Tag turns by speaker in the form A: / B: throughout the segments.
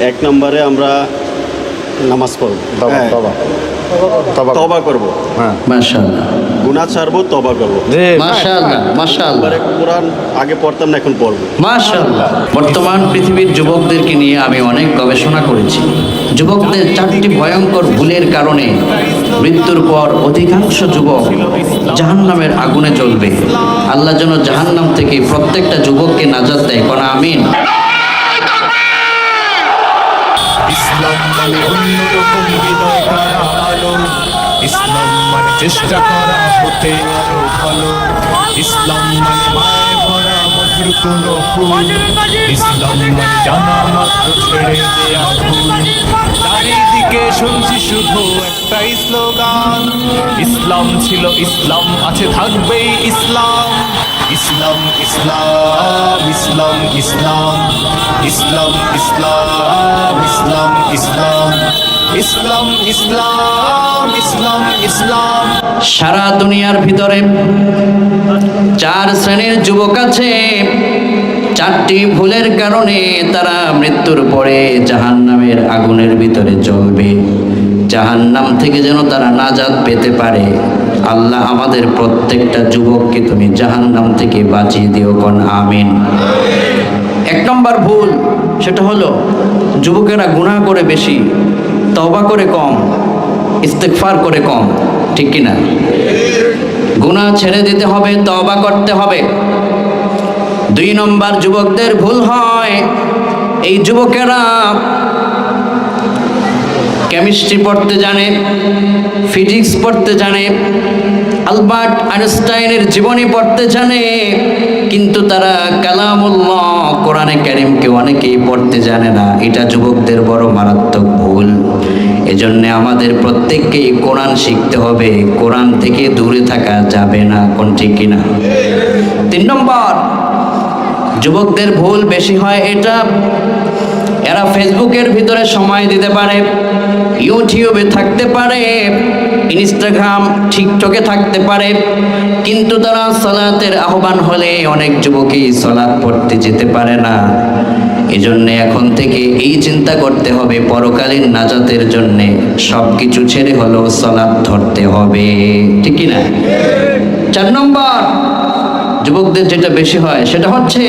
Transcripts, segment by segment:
A: এক নম্বরে আমরা নামাজ পড়ব, তবা করব,
B: মাশাআল্লাহ
A: গুনাহ ছাড়বো, তবা করব।
B: মাশাআল্লাহ মাশাআল্লাহ
A: এবারে কোরআন আগে পড়তাম না, এখন পড়ব।
B: মাশাআল্লাহ। বর্তমান পৃথিবীর যুবকদেরকে নিয়ে আমি অনেক গবেষণা করেছি। যুবকদের 4টি ভয়ঙ্কর ভুলের কারণে মৃত্যুর পর অধিকাংশ যুবক জাহান্নামের আগুনে জ্বলবে। আল্লাহ যেন জাহান্নাম থেকে প্রত্যেকটা যুবককে নাজাত দেয়, কোন আমিন।
C: ইসলাম মানে অন্যরকম হৃদয় করা আলো, ইসলাম মানে চেষ্টা করা হতে আরো ভালো, ইসলাম মানে মায় ভরা মধুর কোনো ফুল, ইসলাম মানে জানা মাত্র ছেড়ে দেয়া ভুল। চারিদিকে শুনছি শুধু একটাই স্লোগান, ইসলাম ছিল, ইসলাম আছে, থাকবেই ইসলাম। ইসলাম ইসলাম ইসলাম ইসলাম ইসলাম ইসলাম ইসলাম ইসলাম ইসলাম ইসলাম ইসলাম ইসলাম।
B: সারা দুনিয়ার ভিতরে 4 শ্রেণীর যুবক আছে। 4টি ভুলের কারণে তারা মৃত্যুর পরে জাহান্নামের আগুনের ভিতরে জ্বলবে। জাহান্নাম থেকে যেন তারা নাজাত পেতে পারে, আল্লাহ আমাদের প্রত্যেকটা যুবককে তুমি জাহান্নাম থেকে বাঁচিয়ে দিও, কোন আমিন। 1 নম্বর ভুল, সেটা হলো যুবকেরা গুনাহ করে বেশি, তওবা করে কম, ইস্তেগফার করে কম। ঠিক কিনা? গুনাহ ছেড়ে দিতে হবে, তওবা করতে হবে। 2 নম্বর যুবকদের ভুল হয়, এই যুবকেরা কেমিস্ট্রি পড়তে জানে, ফিজিক্স পড়তে জানে, আলবার্ট আইনস্টাইনের জীবনী পড়তে জানে, কিন্তু তারা কালামুল্লাহ কোরআনে কারীমকে অনেকেই পড়তে জানে না। এটা যুবকদের বড় মারাত্মক ভুল। এজন্য আমাদের প্রত্যেককেই কোরআন শিখতে হবে, কোরআন থেকে দূরে থাকা যাবে না, কোন ঠিক কিনা? 3 নম্বর যুবকদের ভুল বেশি হয় এটা, এরা ফেসবুকের ভিতরে সময় দিতে পারে, ইউটিউবে থাকতে পারে, ইনস্টাগ্রাম টিকটকে থাকতে পারে, কিন্তু তারা সালাতের আহ্বান হলে অনেক যুবকই সালাত পড়তে যেতে পারে না। এজন্য এখন থেকে এই চিন্তা করতে হবে, পরকালীন নাজাতের জন্য সব কিছু ছেড়ে হলেও সালাত ধরতে হবে। ঠিক কি না? 4 নম্বর যুবকদের যেটা বেশি হয় সেটা হচ্ছে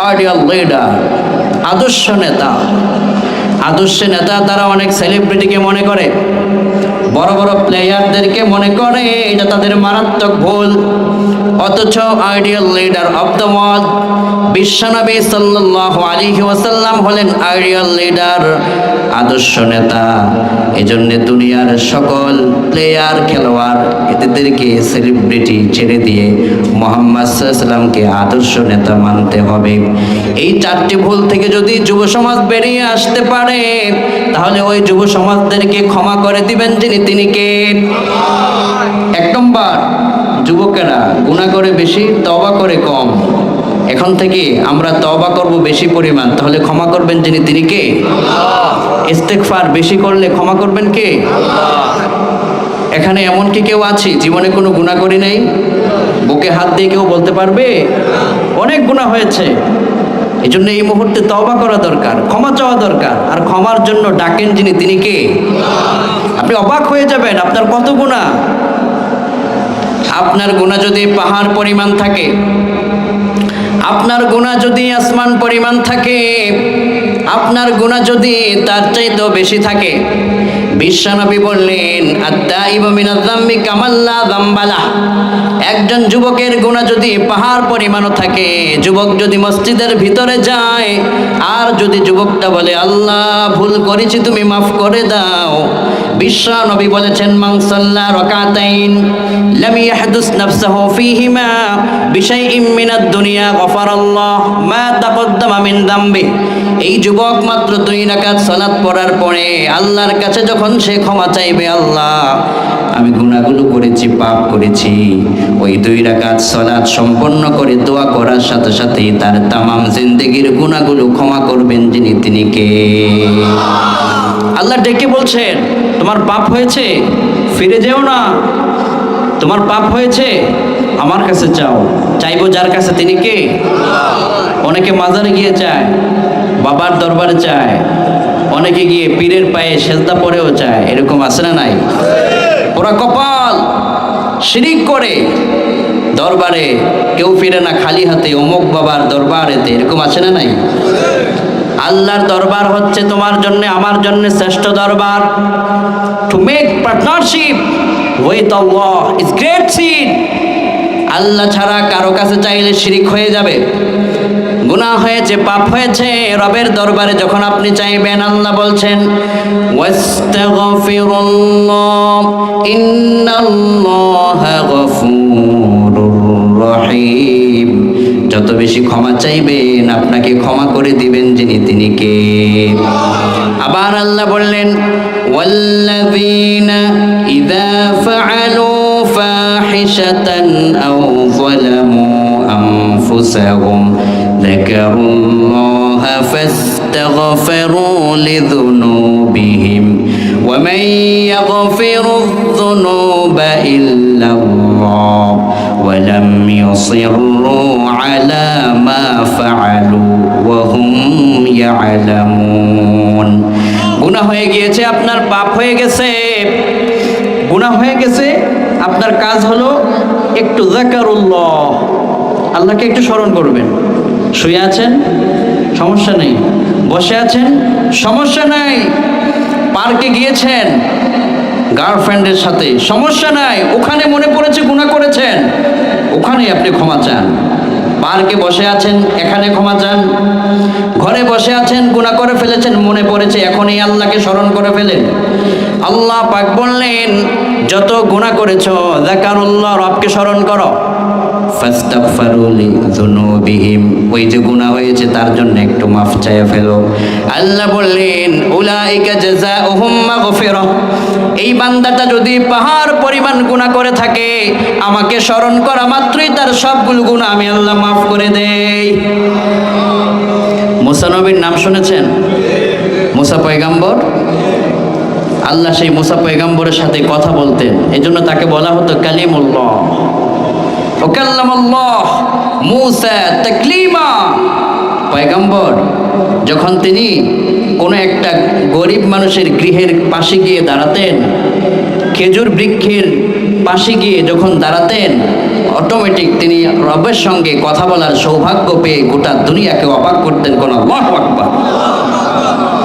B: আইডিয়াল লিডার, আদর্শ নেতা। আদর্শ নেতা তারা অনেক সেলিব্রিটিকে মনে করে, বড় বড় প্লেয়ারদেরকে মনে করে, এটা তাদের মারাত্মক ভুল। অথচ ideal leader of the world বিশ্বনবী সাল্লাল্লাহু আলাইহি ওয়াসাল্লাম হলেন আইডিয়াল লিডার, আদর্শ নেতা। এজন্য দুনিয়ার সকল প্লেয়ার, খেলোয়াড় এদেরকে সেলিব্রিটি ছেড়ে দিয়ে মুহাম্মদ সাল্লাল্লাহু আলাইহি ওয়াসাল্লামকে আদর্শ নেতা মানতে হবে। এই 4টি ভুল থেকে যদি যুব সমাজ বেরিয়ে আসতে পারে, তাহলে ওই যুব সমাজদেরকে ক্ষমা করে দিবেন যিনি, তিনি কে? 1 নম্বর যুবকেরা গুনাহ করে বেশি, তওবা করে কম। এখন থেকে আমরা তওবা করব বেশি পরিমাণ, তাহলে ক্ষমা করবেন যিনি, তিনি কে? ইস্তেগফার বেশি করলে ক্ষমা করবেন কে? এখানে এমন কি কেউ আছে জীবনে কোনো গুনাহ করি নাই? বুকে হাত দিয়ে কেউ বলতে পারবে? অনেক গুনাহ হয়েছে। এই জন্য এই মুহূর্তে তওবা করা দরকার, ক্ষমা চাওয়া দরকার। আর ক্ষমার জন্য ডাকেন যিনি, তিনি কে? আপনি অবাক হয়ে যাবেন আপনার কত গুনাহ। আপনার গুনাহ যদি পাহাড় পরিমাণ থাকে, আপনার গুনাহ যদি আসমান পরিমাণ থাকে, আপনার গুনাহ যদি তার চাইতেও বেশি থাকে, বিশ্বনবী বললেন আত-তাইবু মিনাজ যামবি কামাল্লা যামবালা। একজন যুবকের গুনাহ যদি পাহাড় পরিমাণও থাকে, যুবক যদি মসজিদের ভিতরে যায় আর যদি যুবকটা বলে আল্লাহ ভুল করেছি, তুমি মাফ করে দাও, বিশ্বনবী বলেছেন মান সাল্লা রাকাতাইন লাম ইয়াহদুস নাফসাহু ফীহিমা বিশাইইন মিনাদ দুনিয়া গফারাল্লাহ মা তাকদ্দামা মিন যামবি। এই যুবক মাত্র 2 রাকাত সালাত পড়ার পরে আল্লাহর কাছে যখন সে ক্ষমা চাইবে, আল্লাহ আমি গুনাহগুলো করেছি, পাপ করেছি, ওই 2 রাকাত সালাত সম্পন্ন করে দোয়া করার সাথে সাথেই তার তামাম জিন্দেগির গুনাহগুলো ক্ষমা করবেন যিনি, তিনি কে? আল্লাহ ডেকে বলছেন তোমার পাপ হয়েছে, ফিরে যেও না। তোমার পাপ হয়েছে, আমার কাছে চাও। চাইবো যার কাছে, তিনি কে? অনেকে মাজারে গিয়ে চায়, বাবার দরবারে চায়, অনেকে গিয়ে পীরের পায়ে সেজদা পরেও চায়, এরকম আছে না নাই? ওরা কপাল, শিরিক করে দরবারে কেউ ফিরে না খালি হাতে, অমুক বাবার দরবারেতে, এরকম আছে না নাই? আল্লাহর দরবার হচ্ছে তোমার জন্য আমার জন্য শ্রেষ্ঠ দরবার। To make partnership with Allah is great sin. আল্লাহ ছাড়া কারো কাছে চাইলে শিরিক হয়ে যাবে, গুনাহ হয়েছে, পাপ হয়েছে। রবের দরবারে যখন আপনি চাইবেন, আল্লাহ বলছেন ওয়াস্তাগফিরুল্লাহ ইন্নাল্লাহা গফুরুর রহিম। যত বেশি ক্ষমা চাইবেন আপনাকে ক্ষমা করে দিবেন যিনি, তিনি কে? আবার আল্লাহ বললেন ওয়াল্লাযীনা ইযা ফাআলু ফাহিশাতান আও যালামু আনফুসাহুম যাকারুল্লাহা ফাস্তাগফিরু লিযুনুবিহিম ওয়া মান ইয়াগফিরুয যুনুবা ইল্লাল্লাহ ওয়া লাম ইউসিররু আলা মা ফাআলু ওয়া হুম ইয়ালামুন। গুনাহ হয়ে গিয়েছে, আপনার পাপ হয়ে গেছে, গুনাহ হয়ে গেছে, আপনার কাজ হলো একটু যাকারুল্লাহ, আল্লাহকে একটু স্মরণ করবেন। শুয়ে আছেন, সমস্যা নেই। বসে আছেন, সমস্যা নাই। পার্কে গিয়েছেন গার্লফ্রেন্ডের সাথে, সমস্যা নাই। ওখানে মনে পড়েছে গুনাহ করেছেন, ওখানেই আপনি ক্ষমা চান। পার্কে বসে আছেন, এখানে ক্ষমা চান। ঘরে বসে আছেন, গুনাহ করে ফেলেছেন, মনে পড়েছে, এখনই আল্লাহকে স্মরণ করে ফেলেন। আল্লাহ পাক বললেন যত গুনাহ করেছো যাকারুল্লাহ, রবকে স্মরণ করো। ফাস্তাগফিরু লিযুনুবিহিম, ওই যে গুনাহ হয়েছে তার জন্য একটু মাফ চাইয়া ফেলো। আল্লাহ বললেন উলাইকা জাযাউহুম মাগফিরাহ, এই বান্দাটা যদি পাহাড় পরিমাণ গুনাহ করে থাকে, আমাকে স্মরণ করা মাত্রই তার সবগুলো গুনাহ আমি আল্লাহ মাফ করে দেই। মুসা নবীর নাম শুনেছেন? মুসা পয়গাম্বর, আল্লাহ সেই মুসা পয়গাম্বরের সাথে কথা বলতেন, এজন্য তাকে বলা হতো কালিমুল্লাহ। ওয়াকাল্লামাল্লাহ মুসা তাকলিমা। পয়গাম্বর যখন তিনি কোনো একটা গরিব মানুষের গৃহের পাশে গিয়ে দাঁড়াতেন, খেজুর বৃক্ষের পাশে গিয়ে যখন দাঁড়াতেন, অটোমেটিক তিনি রবের সঙ্গে কথা বলার সৌভাগ্য পেয়ে গোটা দুনিয়াকে অবাক করতেন। কোন আল্লাহু আকবার।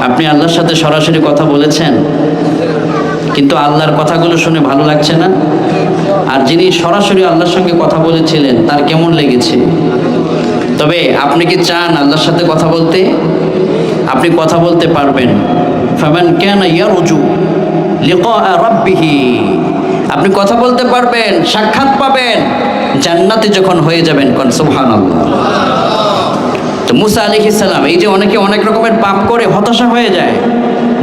B: আপনি আল্লাহর সাথে সরাসরি কথা বলেছেন, কিন্তু আল্লাহর কথাগুলো শুনে ভালো লাগছে না? আর যিনি সরাসরি আল্লাহর সঙ্গে কথা বলেছিলেন তার কেমন লেগেছে? তবে আপনি কি চান আল্লাহর সাথে কথা বলতে? আপনি কথা বলতে পারবেন। ফামান কানা ইয়ারজু লিকা রাব্বিহি, আপনি কথা বলতে পারবেন, সাক্ষাৎ পাবেন জান্নাতে যখন হয়ে যাবেন। কোন সুবহানাল্লাহ। তো মুসা আলাইহিস সালাম, এই যে অনেকে অনেক রকমের পাপ করে হতাশা হয়ে যায়,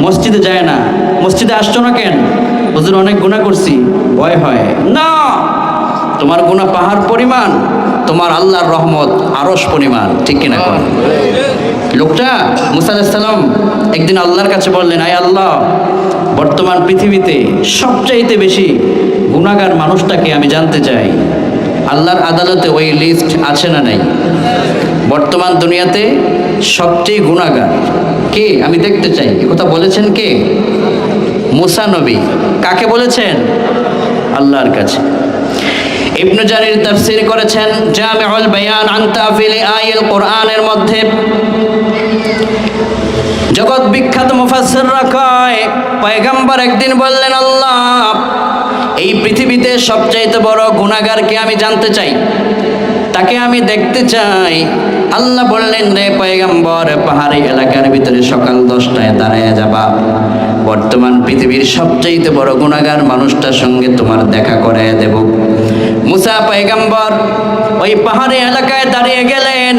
B: মসজিদে যায় না। মসজিদে আসছো না কেন? হুজুর অনেক গুনাহ করছি, ভয় হয় না। তোমার গুনাহ পাহাড় পরিমাণ, তোমার আল্লাহর রহমত আরশ পরিমাণ, ঠিক কিনা? কোন লোকটা মুসা আলাইহিস সালাম একদিন আল্লাহর কাছে বললেন, আয় আল্লাহ, বর্তমান পৃথিবীতে সবচাইতে বেশি গুনাহগার মানুষটাকে আমি জানতে চাই। আল্লাহর আদালতে ওই লিস্ট আছে না নাই? বর্তমান দুনিয়াতে সবচেয়ে গুনাহগার কে আমি দেখতে চাই। এ কথা বলেছেন কে? মুসা নবী। কাকে বলেছেন? আল্লাহর কাছে। ইবনে জারির তাফসীর করেছেন জামিউল বায়ান আন তাফিল আয়াল কোরআনের মধ্যে, জগৎ বিখ্যাত মুফাসসিররা কয় পয়গম্বর একদিন বললেন, আল্লাহ, এই পৃথিবীতে সবচাইতে বড় গুনাহগারকে আমি জানতে চাই, তাকে আমি দেখতে চাই। আল্লাহ বললেন, রে পয়গম্বর, পাহাড়ি এলাকার ভিতরে সকাল 10টায় দাঁড়ায় যাবা, বর্তমান পৃথিবীর সবচাইতে বড় গুনাহগার মানুষটার সঙ্গে তোমার দেখা করায় দেব। মুসা পয়গম্বর ওই পাহাড়ি এলাকায় দাঁড়িয়ে গেলেন।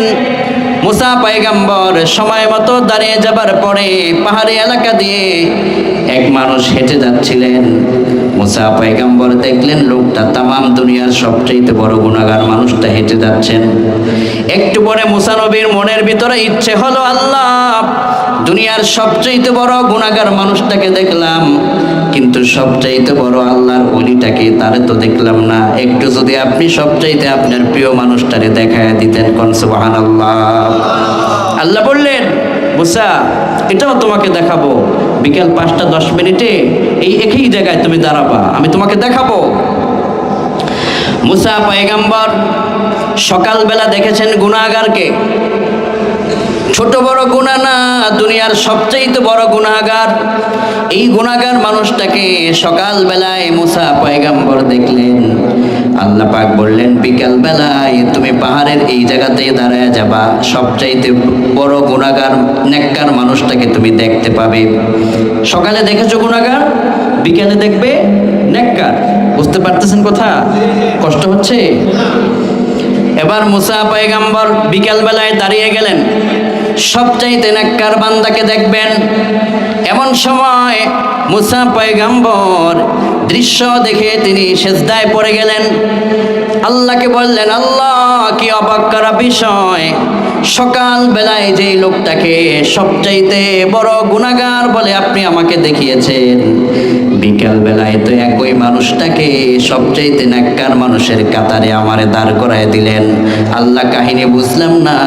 B: মুসা পয়গম্বর সময় মতো দাঁড়িয়ে যাবার পরে পাহাড়ি এলাকা দিয়ে এক মানুষ হেঁটে যাচ্ছিলেন। মুসা পয়গম্বর দেখলেন লোকটা তামাম দুনিয়ার সবচেয়ে বড় গুনাহগার মানুষটা হেঁটে যাচ্ছেন। একটু পরে মুসা নবীর মনের ভিতরে ইচ্ছে হলো, আল্লাহ, দুনিয়ার সবচেয়ে বড় গুনাহগার মানুষটাকে দেখলাম, কিন্তু সবচাইতে বড় আল্লাহর ওলিটাকে তারে তো দেখলাম না। একটু যদি আপনি সবচাইতে আপনার প্রিয় মানুষটারে দেখায় দিতেন। কোন সুবহানাল্লাহ। আল্লাহ বললেন, মুসা, এটাও তোমাকে দেখাবো, বিকেল 5টা 10 মিনিটে এই একই জায়গায় তুমি দাঁড়াবা, আমি তোমাকে দেখাবো। মুসা পয়গম্বর সকালবেলা দেখেছেন গুনাহগারকে। ছোট বড় গুনাহ না, দুনিয়ার সবচেয়ে বড় গুনাহগার। এই গুনাহগার মানুষটাকে সকালবেলায় মুসা পয়গম্বর দেখলেন। আল্লাহ পাক বললেন, বিকাল বেলায় তুমি পাহাড়ের এই জায়গাতে দাঁড়ায় যাবা, সবচাইতে বড় গুনাহগার নেককার মানুষটাকে তুমি দেখতে পাবে। সকালে দেখেছো গুনাহগার, বিকালে দেখবে নেককার। বুঝতে পারতেছেন কথা? কষ্ট হচ্ছে? এবার মুসা পয়গম্বর বিকাল বেলায় দাঁড়িয়ে গেলেন, সবচাইতে নেককার বান্দাকে দেখবেন। এমন সময় মুসা পয়গম্বর দৃশ্য দেখে তিনি সেজদায় পড়ে গেলেন। আল্লাহকে বললেন, আল্লাহ কি অবাক করা বিষয়, সকাল বেলায় যেই লোকটাকে সবচাইতে বড় গুনাহগার বলে আপনি আমাকে দেখিয়েছেন, বিকাল বেলায় তো একই মানুষটাকে সবচাইতে নেককার মানুষের কাতারে আমারে দাঁড় করায় দিলেন। আল্লাহ, কাহিনী বুঝলাম না,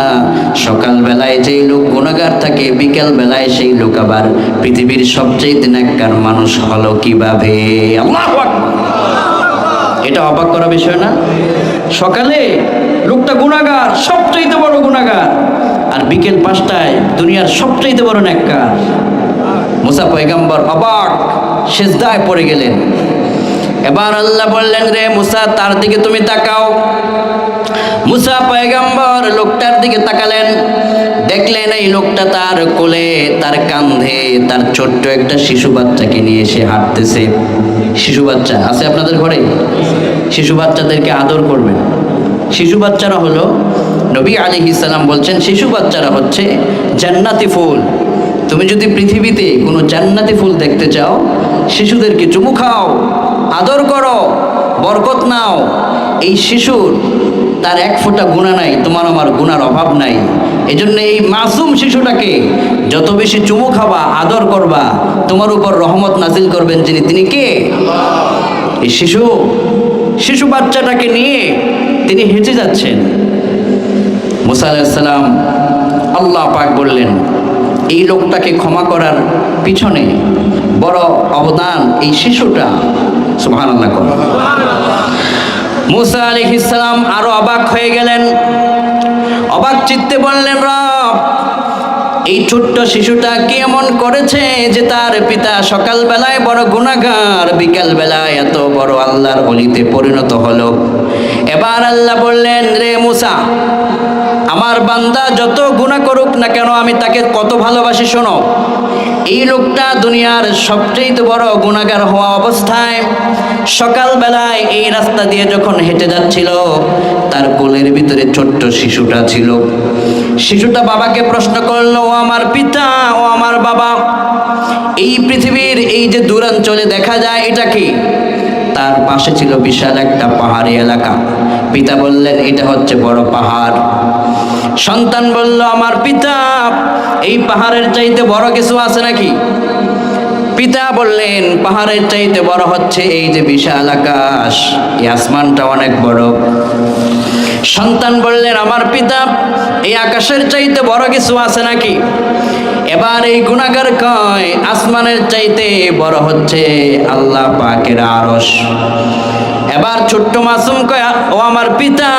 B: সকাল বেলায় যেই লোক গুনাহগার থাকে, বিকাল বেলায় সেই লোক আবার পৃথিবীর সবচাইতে নেককার মানুষ হলো কিভাবে? আল্লাহু আকবার! এটা অবাক করা বিষয় না? সকালে লোকটা গুনাহগার, সবচাইতে বড় গুনাহগার, আর বিকেল 5টায় দুনিয়ার সবচাইতে বড় নেককার। মুসা পয়গম্বর অবাক, সেজদায় পড়ে গেলেন। এবার আল্লাহ বললেন, রে মুসা, তার দিকে তুমি তাকাও। মুসা পয়গম্বর লোকটার দিকে তাকালেন, দেখলেন এই লোকটা তার কোলে, তার কাঁধে তার ছোট্ট একটা শিশু বাচ্চাকে নিয়ে এসে হাঁটতেছে। শিশু বাচ্চা আছে আপনাদের ঘরে? শিশু বাচ্চাদেরকে আদর করবেন। শিশু বাচ্চারা হলো, নবী আলাইহিস সালাম বলছেন, শিশু বাচ্চারা হচ্ছে জান্নাতি ফুল। তুমি যদি পৃথিবীতে কোনো জান্নাতি ফুল দেখতে চাও, শিশুদেরকে চুমু খাও, আদর করো, বরকত নাও। এই শিশুর তার এক ফোঁটা গুনাহ নাই, তোমার আমার গুনার অভাব নাই। এজন্য এই মাসুম শিশুটাকে যত বেশি চুমু খাবা, আদর করবা, তোমার উপর রহমত নাজিল করবেন যিনি, তিনি কে? এই শিশু বাচ্চাটাকে নিয়ে তিনি হেঁটে যাচ্ছেন। মুসা আলাইহিস সালাম, আল্লাহ পাক বললেন, এই লোকটাকে ক্ষমা করার পিছনে বড় অবদান এই শিশুটা। সুবহানাল্লাহ। মুসা আলাইহিস সালাম আরো অবাক হয়ে গেলেন। অবাক চিত্তে বললেন, রব, এই ছোট্ট শিশুটা কি এমন করেছে যে তার পিতা সকালবেলায় বড় গুনাহগার, বিকাল বেলায় এত বড় আল্লাহর ওলিতে পরিণত হলো? এবার আল্লাহ বললেন, রে মুসা, আমার বান্দা যত গুনাহ করুক না কেন, আমি তাকে কত ভালোবাসি শোনো। এই লোকটা দুনিয়ার সবচেয়ে বড় গুনাহগার হওয়া অবস্থায় সকালবেলায় এই রাস্তা দিয়ে যখন হেঁটে যাচ্ছিল, তার কোলের ভিতরে ছোট্ট শিশুটা ছিল। শিশুটা বাবাকে প্রশ্ন করলো, ও আমার পিতা, ও আমার বাবা, এই পৃথিবীর এই যে দূরাঞ্চলে দেখা যায়, এটা কি? তার পাশে ছিল বিশাল একটা পাহাড়ি এলাকা। পিতা বললেন, এটা হচ্ছে বড় পাহাড়। সন্তান বলল, আমার পিতা, এই পাহাড়ের চাইতে বড় কিছু আছে নাকি? পিতা বললেন, পাহাড়ের চাইতে বড় হচ্ছে এই যে বিশাল আকাশ, এই আসমানটা অনেক বড়। সন্তান বললেন, আমার পিতা, এই আকাশের চাইতে বড় কিছু আছে নাকি? এবার এই গুনাহগার কয়, আসমানের চাইতে বড় হচ্ছে আল্লাহ পাকের আরশ। এবার ছোট্ট মাসুম কয়, ও আমার পিতা,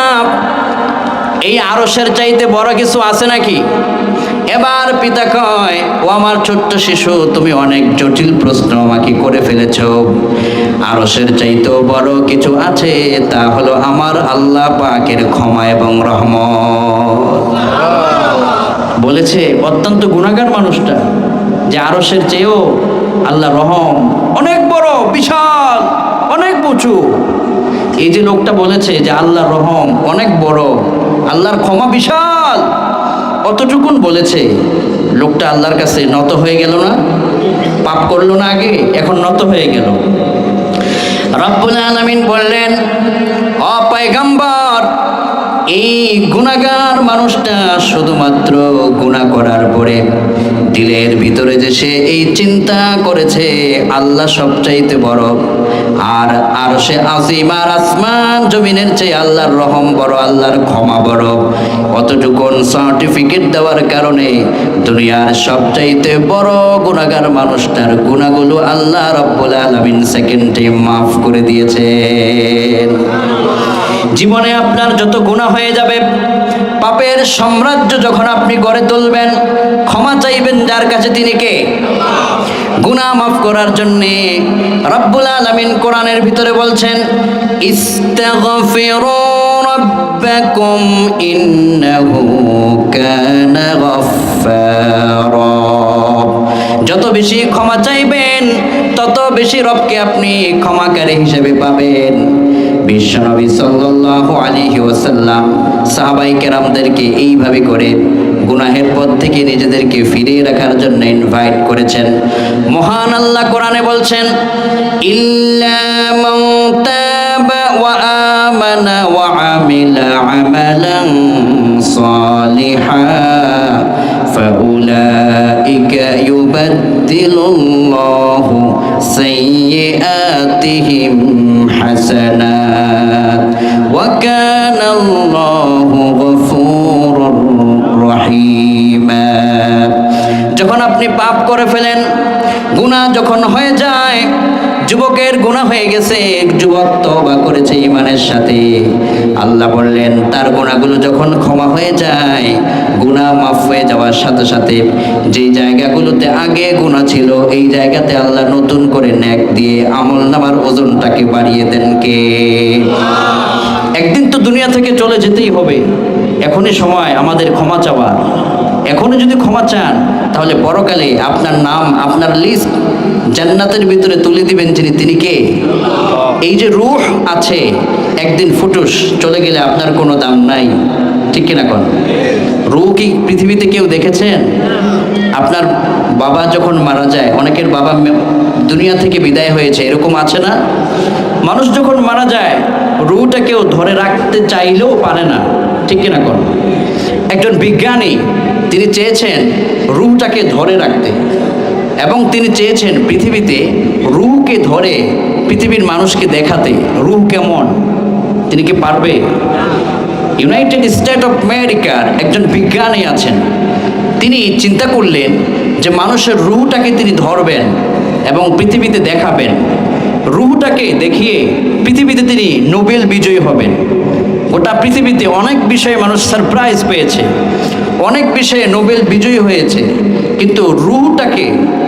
B: এই আরশের চাইতে বড় কিছু আছে নাকি? এবার পিতা কয়, ও আমার ছোট্ট শিশু, তুমি অনেক জটিল প্রশ্ন আমাকে করে ফেলেছ। আরশের চাইতেও বড় কিছু আছে, তা হলো আমার আল্লাহ পাকের ক্ষমা এবং রহমত। বলেছে অত্যন্ত গুনাহগার মানুষটা যে আরশের চেয়েও আল্লাহ রহম অনেক বড়, বিশাল, অনেক উঁচু। এই যে লোকটা বলেছে যে আল্লাহর রহম অনেক বড়, আল্লাহর ক্ষমা বিশাল, অতটুকুন বলেছে, লোকটা আল্লাহর কাছে নত হয়ে গেল না? পাপ করলো না আগে, এখন নত হয়ে গেল। রব্বুল আলামিন বললেন, ও পয়গম্বর, এই গুনাহগার মানুষটা শুধুমাত্র গুনাহ করার পরে দিলের ভিতরে যে সে এই চিন্তা করেছে আল্লাহ সবচাইতে বড়, আর আরশে আজিম আর আসমান জমিনের চেয়ে আল্লাহর রহম বড়, আল্লাহর ক্ষমা বড়, অতটুকুন সার্টিফিকেট দেওয়ার কারণে দুনিয়ার সবচাইতে বড় গুনাহগার মানুষটার গুনাহগুলো আল্লাহ রাব্বুল আলামিন সেকেন্ডে মাফ করে দিয়েছেন। জীবনে আপনার যত গুনাহ হয়ে যাবে, পাপের সাম্রাজ্য যখন আপনি গড়ে তুলবেন, ক্ষমা চাইবেন যার কাছে, তিনি কে? গুনাহ মাফ করার জন্যে রব্বুল আলামিন কোরআনের ভিতরে বলছেন, ইস্তাগফিরু রাব্বাকুম ইন্নাহু কানা গাফফারা। যত বেশি ক্ষমা চাইবেন তত বেশি রবকে আপনি ক্ষমাকারী হিসেবে পাবেন। বিশ্বনবী সাল্লাল্লাহু আলাইহি ওয়াসাল্লাম সাহাবায়ে কেরামদেরকে এইভাবে করে গুনাহের পথ থেকে নিজেদেরকে ফিরিয়ে রাখার জন্য ইনভাইট করেছেন। মহান আল্লাহ কোরআনে বলছেন, ইল্লা মান তাবা ওয়া আমানা ওয়া আমিলা আমালান সালিহান ফাউলাইকা ইউবাদদিলুল্লাহু সাইয়্যাতিহিম হাসানাত ওয়া কানাল্লাহু গফুরুর রহিমা। যখন আপনি পাপ করে ফেলেন, গুনাহ যখন হয়ে যায়, যুবকের গুনাহ হয়ে গেছে, যুবক তওবা করেছে ঈমানের সাথে, আল্লাহ বললেন তার গুনাহগুলো যখন ক্ষমা হয়ে যায়, গুনাহ মাফ হয়ে যাওয়ার সাথে সাথে যে জায়গাগুলোতে আগে গুনাহ ছিল এই জায়গাতে আল্লাহ নতুন করে নেক দিয়ে আমলনামার ওজনটাকে বাড়িয়ে দেন কে? একদিন তো দুনিয়া থেকে চলে যেতেই হবে, এখনই সময় আমাদের ক্ষমা চাওয়ার। এখনই যদি ক্ষমা চান তাহলে পরকালে আপনার নাম, আপনার লিস্ট জান্নাতের ভিতরে তুলে দিবেন যিনি, তিনি কে? এই যে রূহ আছে, একদিন ফুটুস চলে গেলে আপনার কোনো দাম নাই, ঠিক কিনা কোন? রূহ কি পৃথিবীতে কেউ দেখেছেন? আপনার বাবা যখন মারা যায়, অনেকের বাবা দুনিয়া থেকে বিদায় হয়েছে, এরকম আছে না? মানুষ যখন মারা যায় রূহটা কেউ ধরে রাখতে চাইলেও পারে না, ঠিক কিনা কোন? একজন বিজ্ঞানী তিনি চেয়েছেন রূহটাকে ধরে রাখতে, এবং তিনি চেয়েছেন পৃথিবীতে রূহকে ধরে পৃথিবীর মানুষকে দেখাতে রূহ কেমন। তিনি কি পারবে? ইউনাইটেড স্টেট অফ আমেরিকার একজন বিজ্ঞানী আছেন, তিনি চিন্তা করলেন যে মানুষের রূহটাকে তিনি ধরবেন এবং পৃথিবীতে দেখাবেন। রূহটাকে দেখিয়ে পৃথিবীতে তিনি নোবেল বিজয়ী হবেন। গোটা পৃথিবীতে অনেক বিষয়ে মানুষ সারপ্রাইজ পেয়েছে, অনেক বিষয়ে নোবেল বিজয়ী হয়েছে, কিন্তু রূহটাকে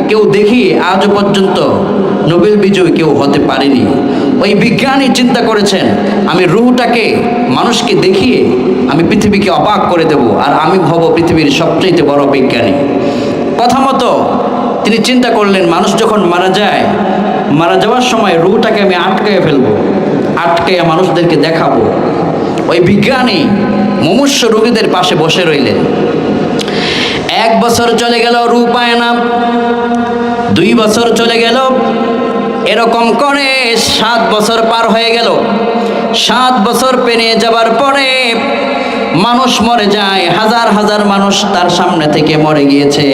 B: কেউ দেখিয়ে আজও পর্যন্ত নোবেল বিজয়ী কেউ হতে পারেনি। ওই বিজ্ঞানী চিন্তা করেছেন, আমি রূহটাকে মানুষকে দেখিয়ে আমি পৃথিবীকে অবাক করে দেব, আর আমি হব পৃথিবীর সবচেয়ে বড় বিজ্ঞানী। কথা মতো তিনি চিন্তা করলেন, মানুষ যখন মারা যায়, মারা যাওয়ার সময় রূহটাকে আমি আটকায় ফেলবো, আটকায় মানুষদেরকে দেখাবো। ওই বিজ্ঞানী মুমূর্ষ রোগীদের পাশে বসে রইলেন। 1 বছর চলে গেল, রূহ পায় না। 2 বছর চলে গেল, এরকম করে 7 বছর পার হয়ে গেল। 7 বছর পেরিয়ে যাবার পরে মানুষ মরে যায়, হাজার হাজার মানুষ তার সামনে থেকে মরে গিয়েছে,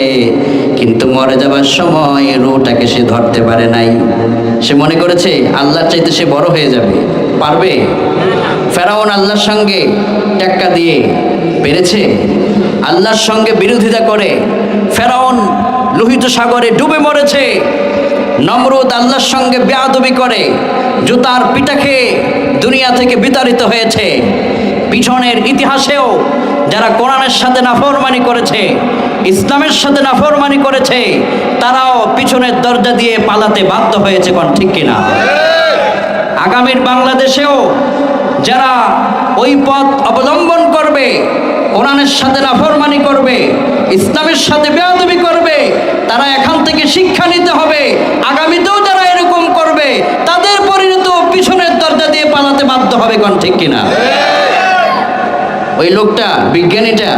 B: কিন্তু মরে যাবার সময় রূহটাকে সে ধরতে পারে নাই। সে মনে করেছে আল্লাহর চাইতে সে বড় হয়ে যাবে, পারবে? ফেরাউন আল্লাহর সঙ্গে টেক্কা দিয়ে পেরেছে? আল্লাহর সঙ্গে বিরোধিতা করে ফেরাউন লোহিত সাগরে ডুবে মরেছে। নমরুদ আল্লাহর সঙ্গে বেয়াদবি করে জুতার পিটা খেয়ে দুনিয়া থেকে বিতাড়িত হয়েছে। পিছনের ইতিহাসেও যারা কোরআনের সাথে নাফরমানি করেছে, ইসলামের সাথে নাফরমানি করেছে, তারাও পিছনের দরজা দিয়ে পালাতে বাধ্য হয়েছে, কোন ঠিক কিনা? আগামীর বাংলাদেশেও যারা ওই পথ অবলম্বন করবে, কোরআনের সাথে নাফরমানি করবে, ইসলামের সাথে বেয়াদবি করবে, তারা এখান থেকে শিক্ষা নিতে হবে। আগামীতেও যারা এরকম করবে তাদের পরিণত পিছনের দরজা দিয়ে পালাতে বাধ্য হবে, কোন ঠিক কিনা? ওই লোকটা, বিজ্ঞানীটা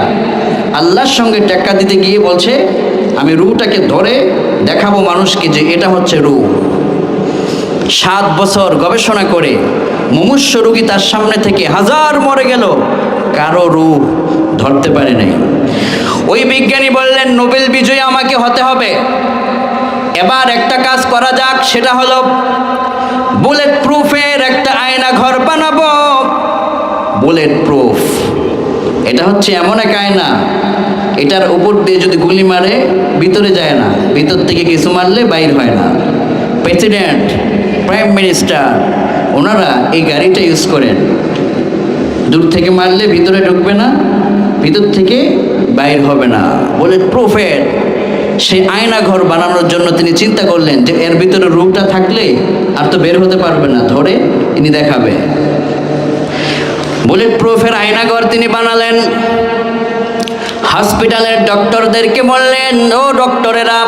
B: আল্লাহর সঙ্গে টেক্কা দিতে গিয়ে বলছে, আমি রূহটাকে ধরে দেখাবো মানুষকে যে এটা হচ্ছে রূহ। 7 বছর গবেষণা করে মুমূর্ষ রোগী তার সামনে থেকে হাজার মরে গেল, কারো রূহ ধরতে পারে নাই। ওই বিজ্ঞানী বললেন নোবেল বিজয়ী আমাকে হতে হবে, এবার একটা কাজ করা যাক, সেটা হলো বুলেট প্রুফের একটা আয়না ঘর বানাবো। বুলেট প্রুফ, এটা হচ্ছে এমন এক আয়না, এটার উপর দিয়ে যদি গুলি মারে ভিতরে যায় না, ভিতর থেকে কিছু মারলে বাইর হয় না। প্রেসিডেন্ট, প্রাইম মিনিস্টার ওনারা এই গাড়িটা ইউজ করেন, দূর থেকে মারলে ভিতরে ঢুকবে না, ভিতর থেকে বাইর হবে না। বুলেট প্রুফের সেই আয়না ঘর বানানোর জন্য তিনি চিন্তা করলেন যে এর ভিতরে রূপটা থাকলে আর তো বের হতে পারবে না, ধরে তিনি দেখাবে। বুলেট প্রুফের আয়নাঘর তিনি বানালেন। হসপিটালের ডক্টরদেরকে বললেন, ও ডক্টরেরা,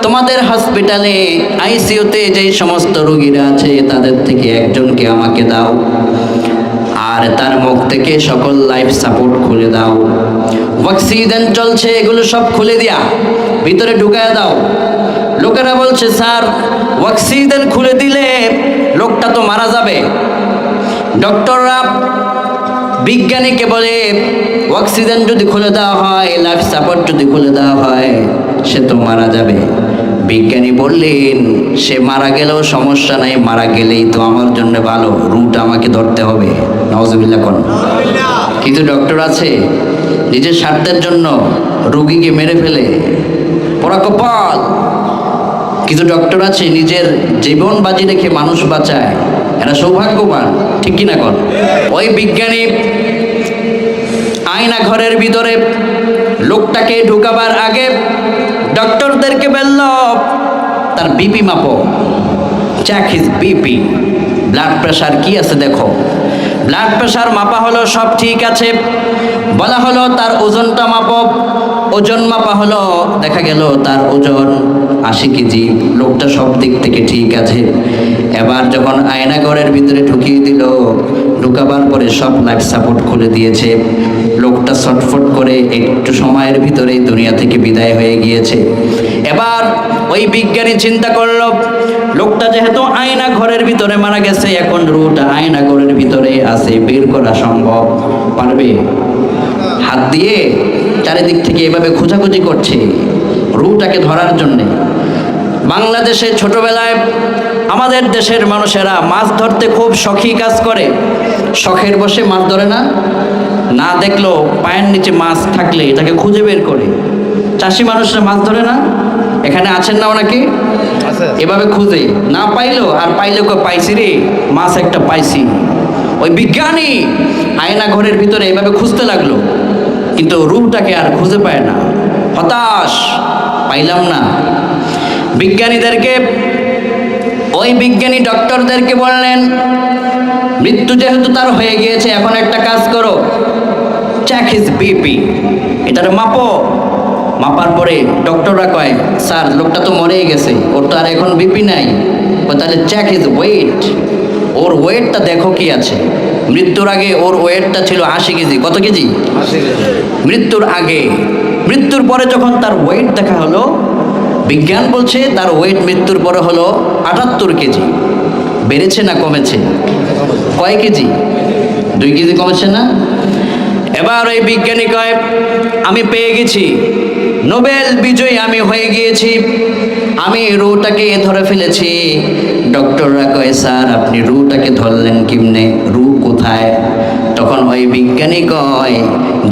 B: তোমাদের হসপিটালে আইসিইউতে যেই সমস্ত রোগীরা আছে তাদের থেকে একজনকে আমাকে দাও, আর তার মুখ থেকে সকল লাইফ সাপোর্ট খুলে দাও। অক্সিজেন চলছে, এগুলো সব খুলে দিয়া ভিতরে ঢুকায় দাও। লোকেরা বলছে, স্যার অক্সিজেন খুলে দিলে লোকটা তো মারা যাবে। ডক্টররা বিজ্ঞানীকে বলে, অক্সিজেন যদি খুলে দেওয়া হয়, লাইফ সাপোর্ট যদি খুলে দেওয়া হয়, সে তো মারা যাবে। বিজ্ঞানী বললেন, সে মারা গেলেও সমস্যা নাই, মারা গেলেই তো আমার জন্য ভালো, রুট আমাকে ধরতে হবে। নাউজুবিল্লাহ কোন। কিছু ডক্টর আছে নিজের স্বার্থের জন্য রোগীকে মেরে ফেলে, পড়া কপাল। কিছু ডক্টর আছে নিজের জীবন বাজি রেখে মানুষ বাঁচায়, এরা সৌভাগ্যবান, ঠিক কিনা কর। ওই বিজ্ঞানী আয়না ঘরের ভিতরে লোকটাকে ঢুকাবার আগে ডক্টরদেরকে বলল, তার বিপি মাপো, check his BP, blood pressure কি আছে দেখো। ব্লাড প্রেশার মাপা হলো, সব ঠিক আছে। বলা হলো তার ওজনটা মাপো, ওজন মাপা হলো, দেখা গেল তার ওজন 80 কেজি। লোকটা সব দিক থেকে ঠিক আছে। এবার যখন আয়নাঘরের ভিতরে ঢুকিয়ে দিল, ঢুকাবার পরে সব লাইফ সাপোর্ট খুলে দিয়েছে। লোকটা ছটফট করে একটু সময়ের ভিতরেই দুনিয়া থেকে বিদায় হয়ে গিয়েছে। এবার ওই বিজ্ঞানী চিন্তা করলো, লোকটা যেহেতু আয়না ঘরের ভিতরে মারা গেছে, এখন রুহটা আয়না ঘরের ভিতরে আছে, বের করা সম্ভব পারবে? হাত দিয়ে চারিদিক থেকে এভাবে খোঁজাখুঁজি করছে রুহটাকে ধরার জন্যে। বাংলাদেশে ছোটবেলায় আমাদের দেশের মানুষেরা মাছ ধরতে খুব শখী কাজ করে, শখের বসে মাছ ধরে না, না দেখলেও পায়ের নিচে মাছ থাকলে এটাকে খুঁজে বের করে। চাষি মানুষরা মাছ ধরে না, এখানে আছেন না অনেকে, এভাবে খুঁজে, না পাইলো আর পাইলে পাইছি রে, মাছ একটা পাইছি। ওই বিজ্ঞানী আয়না ঘরের ভিতরে এভাবে খুঁজতে লাগলো, কিন্তু রূহটাকে আর খুঁজে পায় না, হতাশ, পাইলাম না। বিজ্ঞানীদেরকে, ওই বিজ্ঞানী ডক্টরদেরকে বললেন, মৃত্যু যেহেতু তার হয়ে গিয়েছে, এখন একটা কাজ করো, চেক হিজ বিপি, এটার মাপো। মাপার পরে ডক্টররা কয়, স্যার লোকটা তো মরেই গেছে, ওর তো আর এখন বিপি নাই। তাহলে চেক হিজ ওয়েট, ওর ওয়েটটা দেখো কি আছে। মৃত্যুর আগে ওর ওয়েটটা ছিল 80 কেজি। কত কেজি? 80 কেজি মৃত্যুর আগে। মৃত্যুর পরে যখন তার ওয়েট দেখা হলো, বিজ্ঞান বলছে তার ওয়েট মৃত্যুর পরে হলো 78 কেজি। বেড়েছে না কমেছে? কয় কেজি? 2 কেজি কমেছে না? এবার ওই বিজ্ঞানী কয়, আমি পেয়ে গেছি, নোবেল বিজয়ী আমি হয়ে গিয়েছি, আমি রুটাকে ধরে ফেলেছি। ডক্টররা কয়, স্যার আপনি রুটাকে ধরলেন কেমনে, রু কোথায়? তখন ওই বিজ্ঞানী কয়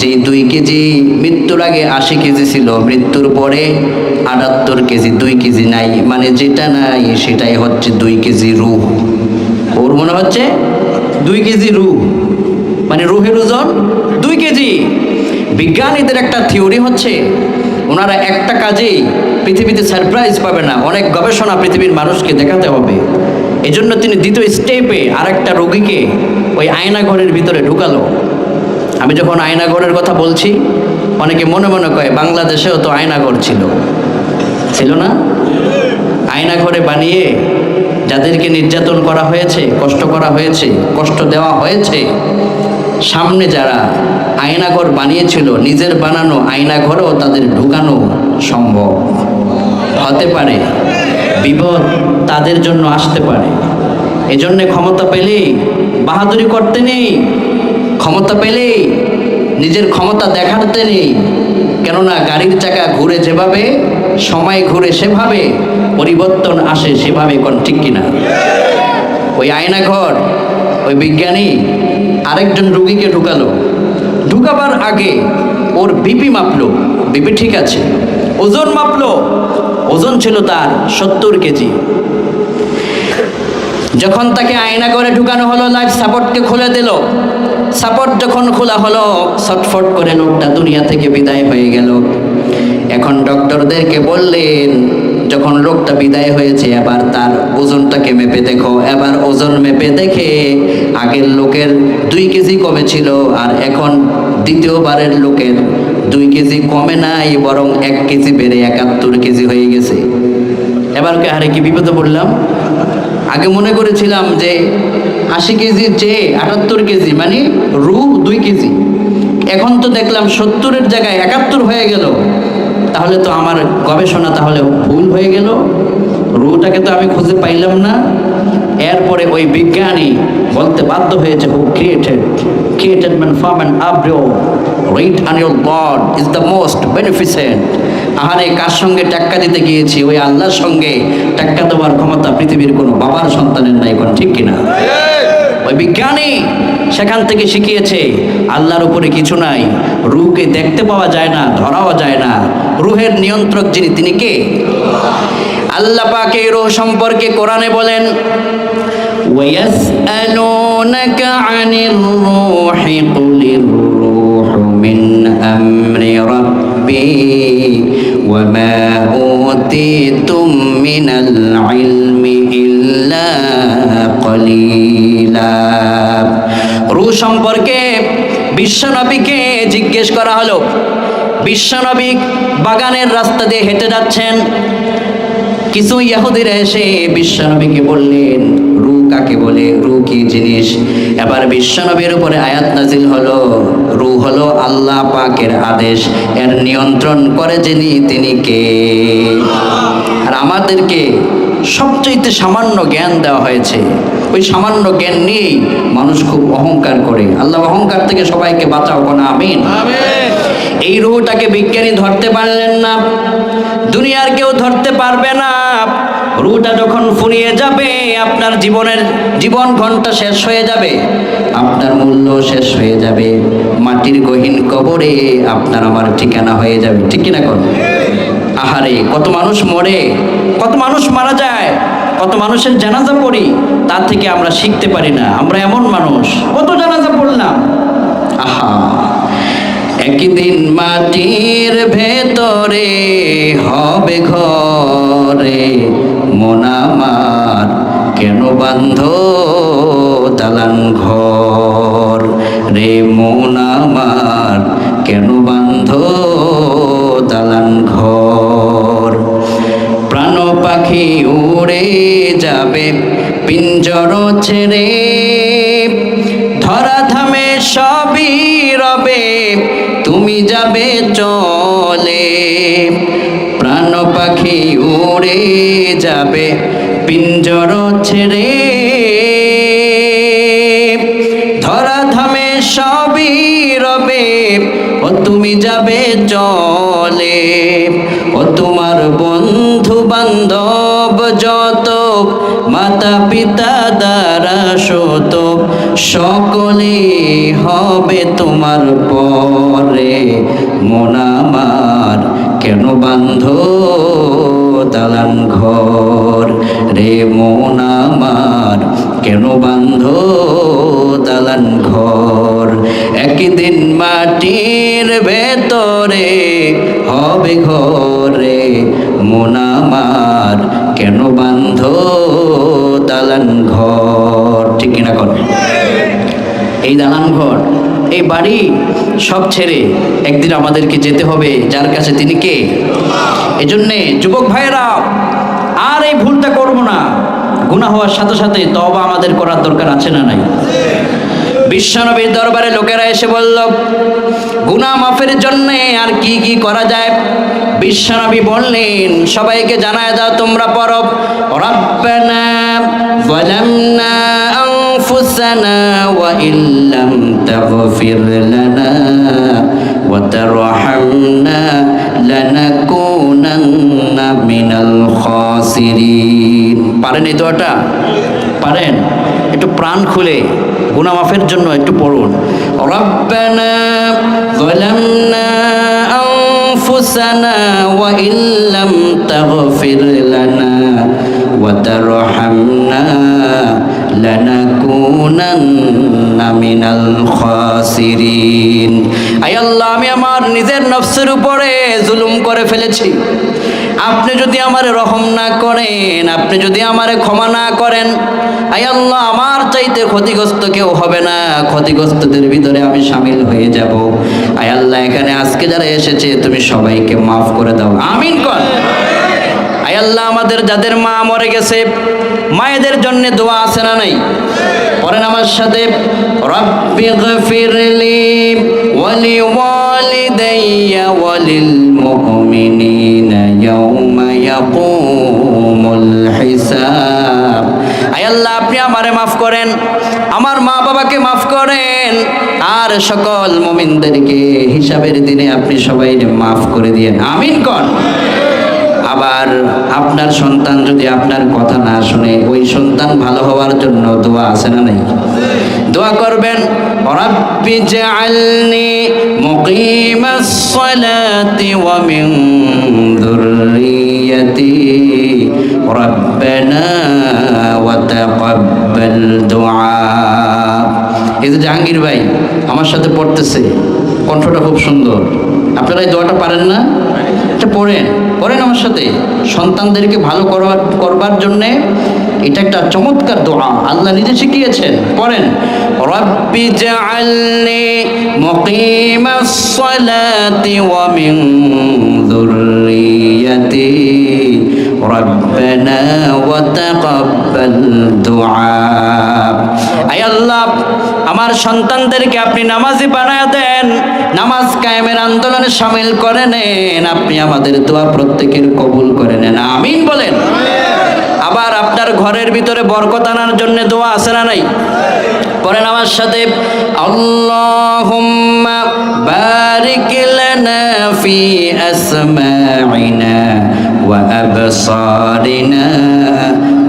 B: যে 2 কেজি মৃত্যুর আগে 80 কেজি ছিল, মৃত্যুর পরে 78 কেজি, 2 কেজি নাই, মানে যেটা নাই সেটাই হচ্ছে 2 কেজি রুহ। ওর মনে হচ্ছে 2 কেজি রুহ, মানে রুহের ওজন 2 কেজি। বিজ্ঞানীদের একটা থিওরি হচ্ছে, ওনারা একটা কাজেই পৃথিবীতে সারপ্রাইজ পাবে না, অনেক গবেষণা পৃথিবীর মানুষকে দেখাতে হবে। এজন্য তিনি দ্বিতীয় স্টেপে আরেকটা রোগীকে ওই আয়নাঘরের ভিতরে ঢুকালো। আমি যখন আয়নাঘরের কথা বলছি, অনেকে মনে মনে কয় বাংলাদেশেও তো আয়নাঘর ছিল, ছিল না? আয়নাঘরে বানিয়ে যাদেরকে নির্যাতন করা হয়েছে, কষ্ট করা হয়েছে, কষ্ট দেওয়া হয়েছে, সামনে যারা আয়নাঘর বানিয়েছিল, নিজের বানানো আয়নাঘরেও তাদের ঢুকানো সম্ভব হতে পারে, বিপদ তাদের জন্য আসতে পারে। এজন্য ক্ষমতা পেলেই বাহাদুরি করতে নেই, ক্ষমতা পেলেই নিজের ক্ষমতা দেখাতে নেই, কেননা গাড়ির চাকা ঘুরে যেভাবে, সময় ঘুরে সেভাবে, পরিবর্তন আসে সেভাবে। কোন ঠিক কিনা? ওই আয়নাঘর, ওই বিজ্ঞানী আরেকজন রুগীকে ঢুকালো। ঢুকাবার আগে ওর বিপি মাপলো, বিপি ঠিক আছে। ওজন মাপলো, ওজন ছিল তার 70 কেজি। যখন তাকে আয়না করে ঢুকানো হলো, লাইফ সাপোর্টকে খুলে দিল। সাপোর্ট যখন খোলা হলো, ছটফট করে লোকটা দুনিয়া থেকে বিদায় হয়ে গেল। এখন ডক্টরদেরকে বললেন, যখন লোকটা বিদায় হয়েছে এবার তার ওজনটাকে মেপে দেখো। এবার ওজন মেপে দেখে আগের লোকের 2 কেজি কমেছিল, আর এখন দ্বিতীয়বারের লোকের 2 কেজি কমে নাই, বরং 1 কেজি বেড়ে 71 কেজি হয়ে গেছে। এবার আরে কি বিপদে পড়লাম। আগে মনে করেছিলাম যে 80 কেজির চেয়ে 78 কেজি, মানে রূপ 2 কেজি। এখন তো দেখলাম 70-এর জায়গায় 71 হয়ে গেল। তাহলে তো আমার গবেষণা তাহলে ভুল হয়ে গেল, রুটাকে তো আমি খুঁজে পাইলাম না। এরপরে ওই বিজ্ঞানী বলতে বাধ্য হয়েছে, হু created man from an embryo, right on your God is the most beneficent. আহারে, কার সঙ্গে টাক্কা দিতে গিয়েছি? ওই আল্লাহর সঙ্গে টাক্কা দেওয়ার ক্ষমতা পৃথিবীর কোনো বাবার সন্তানের নাই। কোন ঠিক কিনা? ওই বিজ্ঞানী সেখান থেকে শিখিয়েছে আল্লাহর উপরে কিছু নাই, রূহকে দেখতে পাওয়া যায় না, ধরাও যায় না। রূহের নিয়ন্ত্রক যিনি, তিনি কে? আল্লাহ পাক এই রূহ সম্পর্কে কোরআনে বলেন, وَيَسْأَلُونَكَ عَنِ الرُّوحِ قُلِ الرُّوحُ مِنْ أَمْرِ رَبِّي وَمَا أُوتِيتُم مِّنَ الْعِلْمِ إِلَّا قَلِيلًا। রূহ সম্পর্কে বিশ্বনবীকে জিজ্ঞেস করা হলো। বিশ্বনবী বাগানের রাস্তা দিয়ে হেঁটে যাচ্ছেন। কিছু ইহুদিরা এসে বিশ্বনবীকে বললেন, রূহ কাকে বলে, রূহ কি জিনিস? এবার বিশ্বনবীর উপরে আয়াত নাজিল হলো, রূহ হলো আল্লাহ পাকের আদেশ, এর নিয়ন্ত্রণ করে যিনি, তিনি কে? আর আমাদেরকে সবচেয়ে সামান্য জ্ঞান দেওয়া হয়েছে। ওই সামান্য জ্ঞান নিয়েই মানুষ খুব অহংকার করে। আল্লাহ অহংকার থেকে সবাইকে বাঁচাও, কোন আমিন। এই রূহটাকে বিজ্ঞানী ধরতে পারলেন না, দুনিয়ার কেউ ধরতে পারবে না। রূহটা যখন ফুরিয়ে যাবে, আপনার জীবন ঘন্টা শেষ হয়ে যাবে, আপনার মূল্য শেষ হয়ে যাবে, মাটির গহীন কবরে আপনার আমার ঠিকানা হয়ে যাবে। ঠিক কিনা? কোন? আহারে, কত মানুষ মরে, কত মানুষ মারা যায়, কত মানুষের জানাজা পড়ি, তার থেকে আমরা শিখতে পারি না। আমরা এমন মানুষ, কত জানাজা পড়লাম। আহা, একদিন মাটির ভেতরে হবে ঘরে, মন আমার কেন বান্ধ দালান ঘর রে, মন আমার কেন বান্ধ দালান ঘর। প্রাণ পাখি উড়ে যাবে পিঞ্জর ছেড়ে, ধরা ধামে সবই রবে, তুমি যাবে চলে। প্রাণ পাখি উড়ে যাবে পিঞ্জর ছেড়ে, ধরা ধামে সবই রবে, ও তুমি যাবে চলে। ও তোমার বন্ধু বান্ধব যত, মাতা পিতা দ্বারা শত, সকলে হবে তোমার পরে, মন আমার কেন বান্ধ দালান ঘর রে, মন আমার কেন বান্ধ দালান ঘর। একদিন মাটির ভেতরে হবে ঘরে, মন আমার কেন বান্ধ দালান ঘর। ঠিক কিনা? কর এই দালান ঘর, এই বাড়ি সব ছেড়ে একদিন আমাদেরকে যেতে হবে যার কাছে, তিনি কে? এজন্যে যুবক ভাইয়েরা, আর এই ভুলটা করবো না। গুনাহ হওয়ার সাথে সাথে তওবা আমাদের করার দরকার আছে না নাই? বিশ্বনবীর দরবারে লোকেরা এসে বলল, গুনাহ মাফের জন্য আর কি কি করা যায়? বিশ্বনবী বললেন, সবাইকে জানায় দাও, তোমরা পড়ো, রব্বানা যালামনা أنفسنا وإن لم تغفر لنا وترحمنا لنكونن من الخاسرين পারেন এই দোয়াটা? পারেন? একটু প্রাণ খুলে গুনাহ মাফের জন্য একটু পড়ুন। রব্বানা যালামনা আনফুসানা ওয়া ইল্লাম তাগফির লানা ওয়া তারহামনা লানাকুনান্না মিনাল খাসিরিন। আয় আল্লাহ, আমি আমার নিজের নফসের উপরে জুলুম করে ফেলেছি। আপনি যদি আমারে রহম না করেন, আপনি যদি আমারে ক্ষমা না করেন, আয় আল্লাহ, আমার চাইতে ক্ষতিগ্রস্ত কেউ হবে না, ক্ষতিগ্রস্তদের ভিতরে আমি শামিল হয়ে যাব। আয় আল্লাহ, এখানে আজকে যারা এসেছে তুমি সবাইকে মাফ করে দাও, আমিন কর। আয় আল্লাহ, আমাদের যাদের মা মরে গেছে, মায়েদের জন্য দোয়া আছে না নাই? পড়েন আমার সাথে, রব্বি গফিরলি ওয়ালি ওয়ালিদাইয়া ওয়ালিল মুমিনিনা ইয়াউমা ইয়াকুমুল হিসাব। আয় আল্লাহ, আপনি আমারে মাফ করেন, আমার মা বাবাকে মাফ করেন, আর সকল মুমিনদেরকে হিসাবের দিনে আপনি সবাই মাফ করে দিয়েন, আমিন কর। আবার আপনার সন্তান যদি আপনার কথা না শুনে, ওই সন্তান ভালো হওয়ার জন্য দোয়া আছে না নাই? দোয়া করবেন, রাব্বি জাআলনি মুকিমাস সালাতি ওয়া মিন যুররিয়্যাতি রাব্বানা ওয়া তাকাব্বাল দুআ। এই যে জাহাঙ্গীর ভাই আমার সাথে পড়তেছে, কণ্ঠটা খুব সুন্দর। আপনারা এই দোয়াটা পারেন না? এটা পড়েন আমার সাথে। সন্তানদেরকে ভালো করবার জন্যে এটা একটা চমৎকার দোয়া, আল্লাহ নিজে শিখিয়েছেন। পড়েন, রব্বি জাআলনি মুকিমাস সালাতি ওয়া মিন যুররিয়্যাতি রাব্বানা ওয়া তাকাব্বাল দুআ। আয় আল্লাহ, আমার সন্তানদেরকে আপনি নামাজি বানায় দেন, নামাজ কায়েমের আন্দোলনে শামিল করে নেন, আপনি আমাদের দোয়া প্রত্যেকের কবুল করে নেন, আমিন বলেন। আবার আপনার ঘরের ভিতরে বরকত আনার জন্য দোয়া আছে না নাই? পড়েন আমার সাথে, আল্লাহুম্মা বারিক লানা ফি আসমাইনা ওয়া আবসারিনা